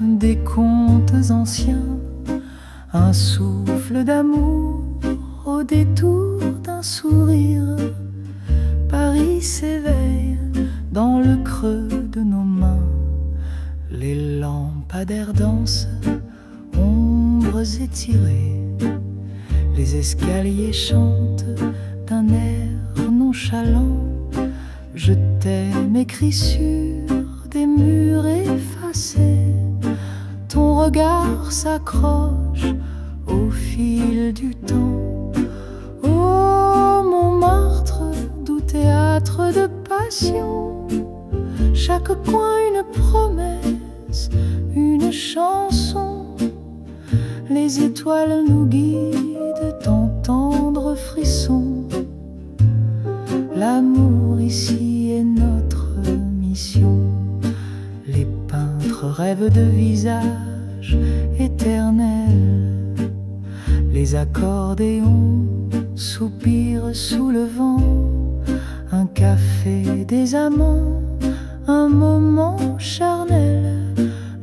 des contes anciens. Un souffle d'amour au détour d'un sourire. Paris s'éveille dans le creux de nos mains. Les lampadaires dansent, ombres étirées. Les escaliers chantent d'un air nonchalant. Je t'aime écrit sur des murs effacés. Ton regard s'accroche au fil du temps. Oh Montmartre, doux théâtre de passion. Chaque coin une promesse, une chanson. Les étoiles nous guident dans tendres frissons. L'amour ici est notre mission. Les peintres rêvent de visages éternels. Les accordéons soupirent sous le vent. Un café des amants, un moment charnel.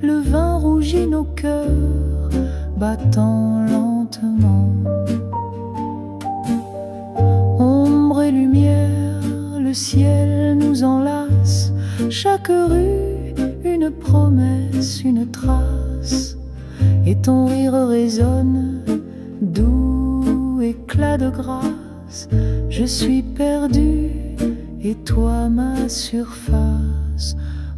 Le vin rougit nos cœurs, battant lentement. Ombre et lumière, le ciel nous enlace. Chaque rue, une promesse, une trace. Et ton rire résonne, doux éclat de grâce. Je suis perdu et toi ma surface.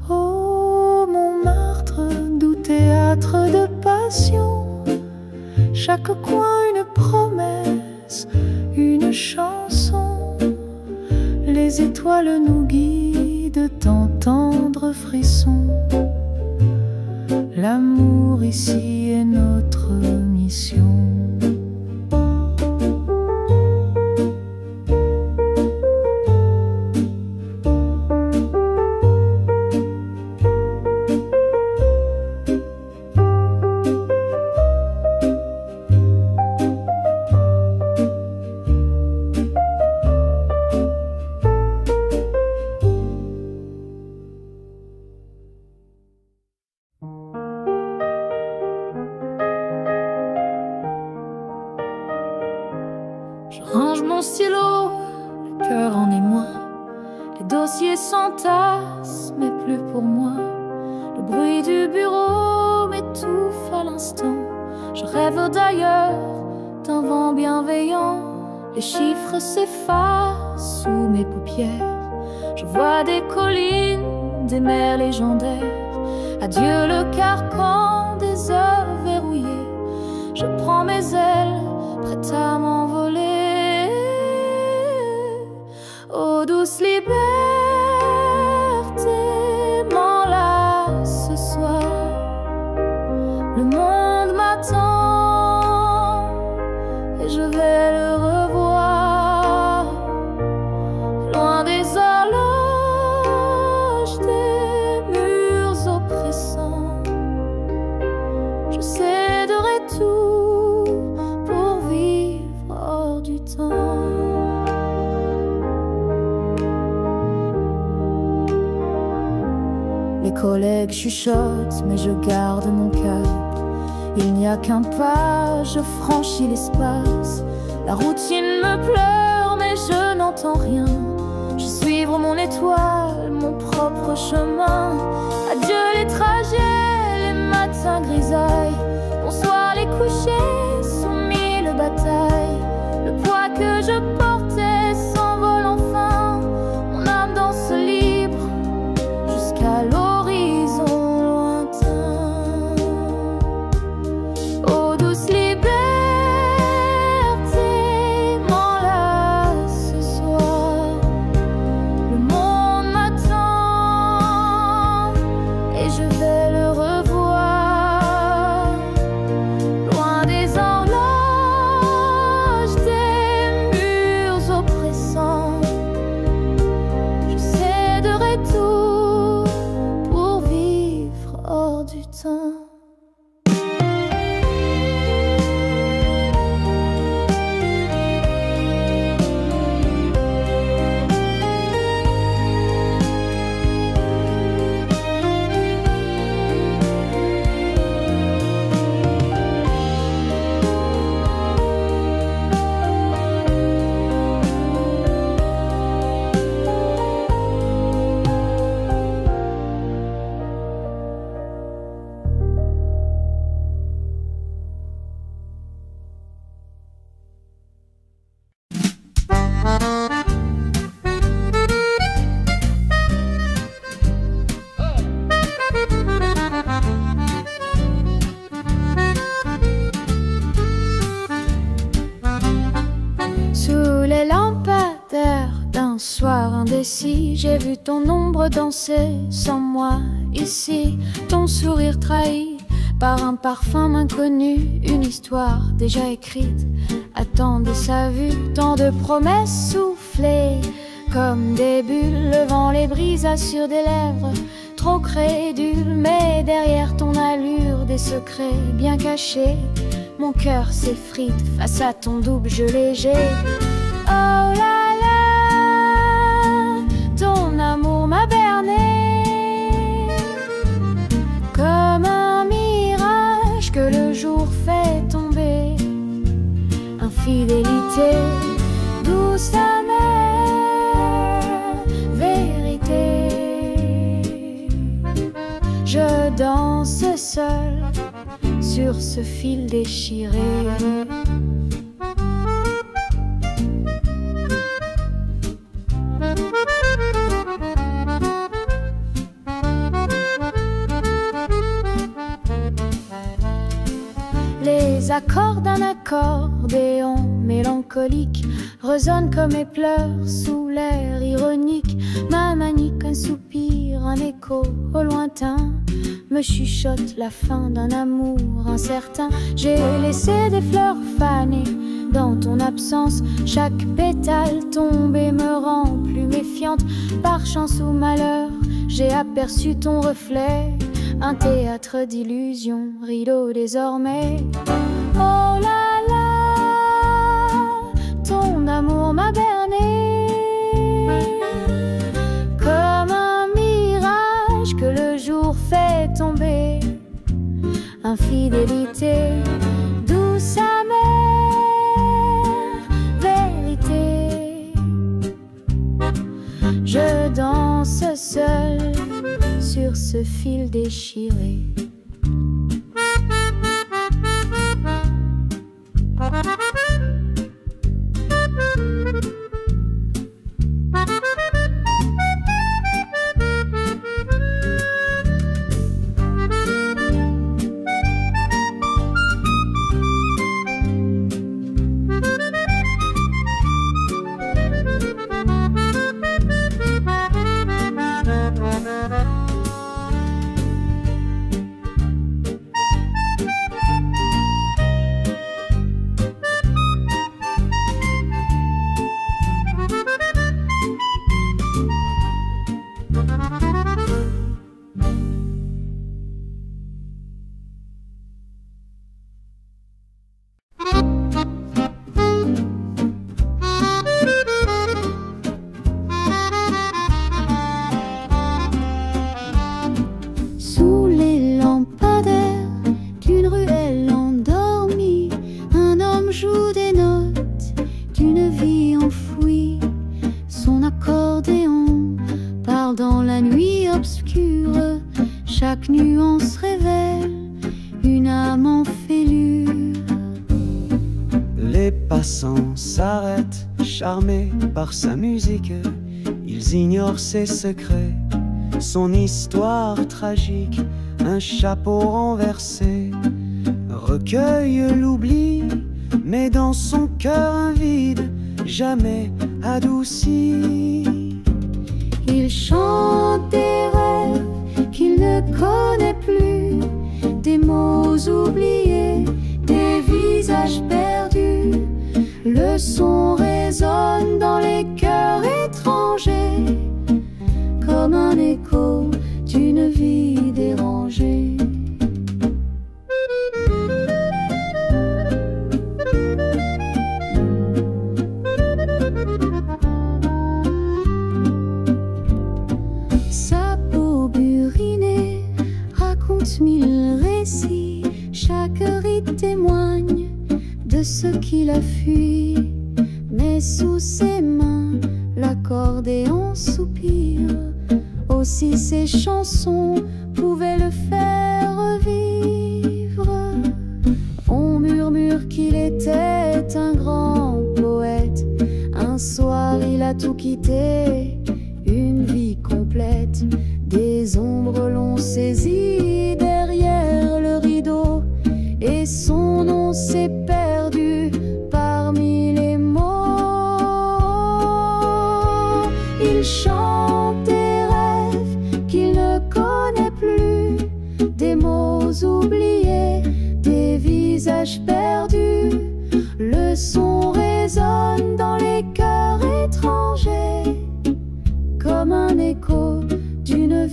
Oh Montmartre, doux théâtre de passion. Chaque coin une promesse, une chanson. Les étoiles nous guident dans tendres frissons. L'amour ici est notre mission. Range mon stylo, le cœur en émoi. Les dossiers s'entassent, mais plus pour moi. Le bruit du bureau m'étouffe à l'instant. Je rêve d'ailleurs, d'un vent bienveillant. Les chiffres s'effacent sous mes paupières. Je vois des collines, des mers légendaires. Adieu le carcan des heures verrouillées. Je prends mes ailes, prête à m'envoler. Oh douce liberté, m'enlace ce soir. Le monde m'attend et je vais le revoir. Loin des horloges, des murs oppressants. Je céderai tout pour vivre hors du temps. Les collègues chuchotent, mais je garde mon cœur. Il n'y a qu'un pas, je franchis l'espace. La routine me pleure, mais je n'entends rien. Je suivre mon étoile, mon propre chemin. Adieu les trajets, les matins grisailles. Bonsoir les couchers, sous mille batailles. Le poids que je portais s'envole enfin. Mon âme danse libre jusqu'à l'eau. j'ai vu ton ombre danser sans moi ici, ton sourire trahi par un parfum inconnu, une histoire déjà écrite attendait sa vue, tant de promesses soufflées comme des bulles, le vent les brisa sur des lèvres trop crédules, mais derrière ton allure des secrets bien cachés, mon cœur s'effrite face à ton double jeu léger. Oh là là, ton amour m'a berné comme un mirage que le jour fait tomber. Infidélité, douce amère, vérité. Je danse seule sur ce fil déchiré. Les accords d'un accordéon mélancolique résonnent comme mes pleurs sous l'air ironique. Ma manique, un soupir, un écho au lointain me chuchote la fin d'un amour incertain. J'ai laissé des fleurs fanées dans ton absence, chaque pétale tombée me rend plus méfiante. Par chance ou malheur, j'ai aperçu ton reflet, un théâtre d'illusions, rideau désormais. Oh là là, ton amour m'a berné comme un mirage que le jour fait tomber. Infidélité, douce amère, vérité. Je danse seule sur ce fil déchiré. Chaque nuance révèle une âme en fêlure. Les passants s'arrêtent, charmés par sa musique. Ils ignorent ses secrets, son histoire tragique. Un chapeau renversé recueille l'oubli, mais dans son cœur un vide jamais adouci. Il chante des rêves qu'il ne connaît plus, des mots oubliés, des visages perdus. Le son résonne dans les cœurs étrangers, comme un écho d'une vie dérangée. Mille récits, chaque rite témoigne de ce qu'il a fui. Mais sous ses mains, l'accordéon soupire. Aussi ses chansons pouvaient le faire revivre. On murmure qu'il était un grand poète. Un soir il a tout quitté, une vie complète. Des ombres l'ont saisi derrière le rideau, et son nom s'est perdu parmi les mots. Il chante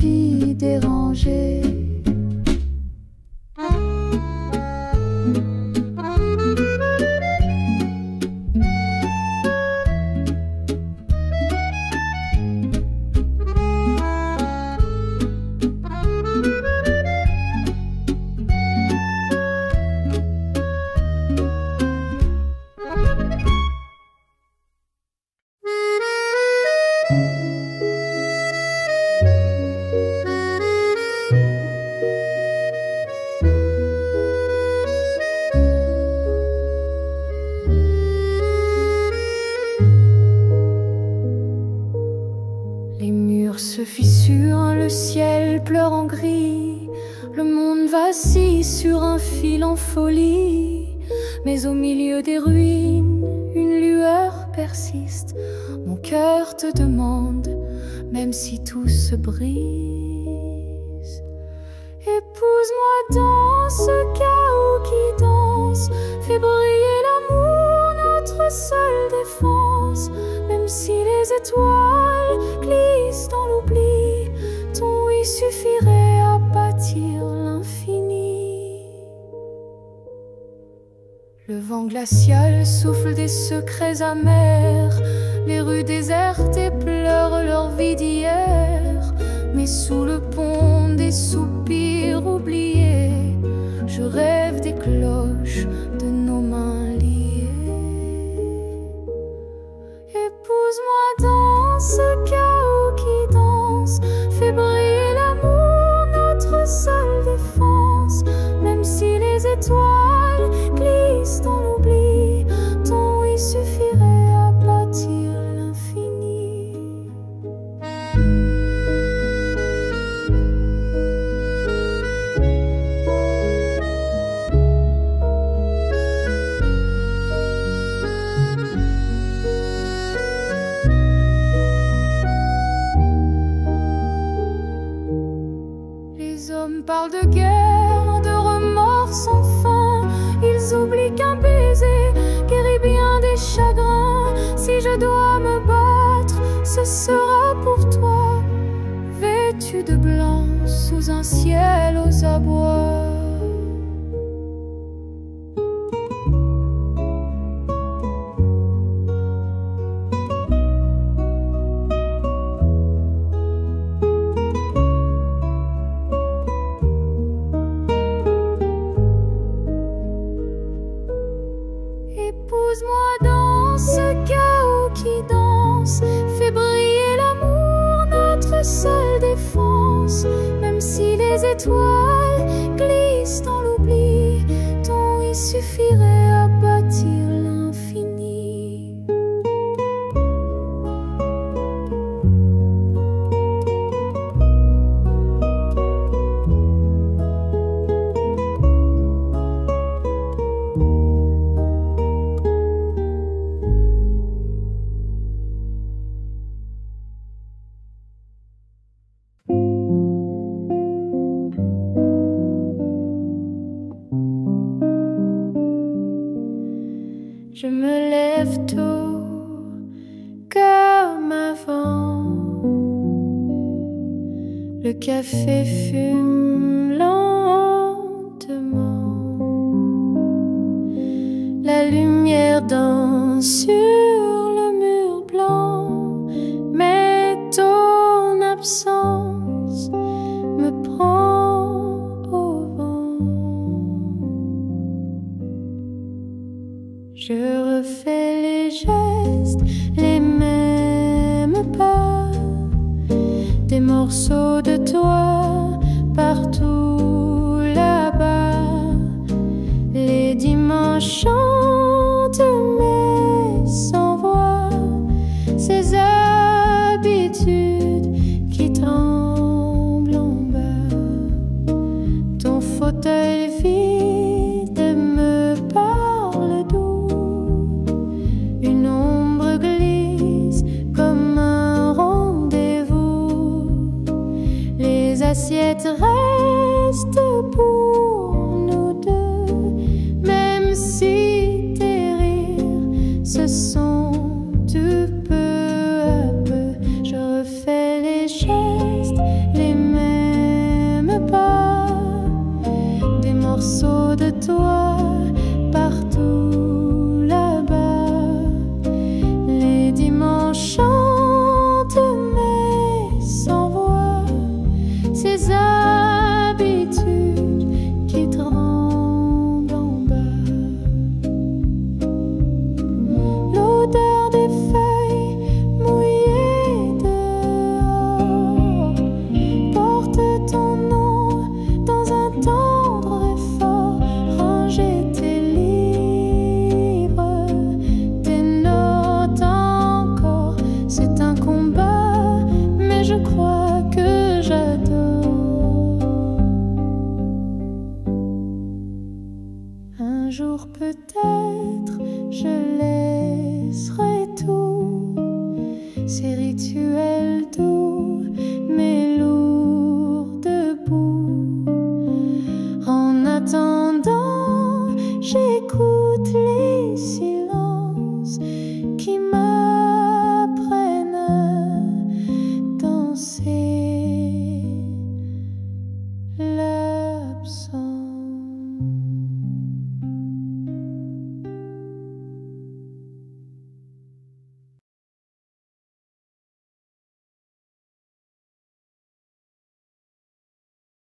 suis dérangée. Les murs se fissurent, le ciel pleure en gris, le monde vacille sur un fil en folie. Mais au milieu des ruines, une lueur persiste. Mon cœur te demande, même si tout se brise. Épouse-moi dans ce chaos qui danse, fais briller l'amour, notre seule défense. Même si les étoiles glissent dans l'oubli, ton oui suffirait à bâtir l'infini. Le vent glacial souffle des secrets amers, les rues désertées pleurent leur vie d'hier. Mais sous le pont des soupirs oubliés, je rêve des cloches de nos mains liées. Épouse-moi dans ce chaos qui danse, fais briller l'amour, notre seule défense. Même si les étoiles glissent dans l'oubli, ton oui suffirait à bâtir l'infini. Les hommes parlent de guerre, de remords sans fin. Ils oublient qu'un baiser guérit bien des chagrins. Si je dois me battre, ce sera pour toi, vêtu de blanc sous un ciel aux abois. Épouse-moi dans ce chaos qui danse, fais briller l'amour, notre seule défense. Même si les étoiles glissent dans l'oubli, ton oui suffirait à bâtir l'infini. Je me lève tôt comme avant, le café fume lentement, la lumière danse sur le mur blanc, mais ton absence me prend au vent. Je refais les gestes, les mêmes pas, des morceaux de toi partout là-bas. Les dimanches chantent mais sans voix, ces habitudes qui tremblent en bas. Ton fauteuil vide me parle doux, une ombre glisse comme un rendez-vous. Les assiettes restent pour nous deux, même si tes rires se sont de peu à peu. Je refais les gestes, les mêmes jour peut-être je laisserai tout, ces rituels doux mais lourds debout. En attendant, j'écoute les silences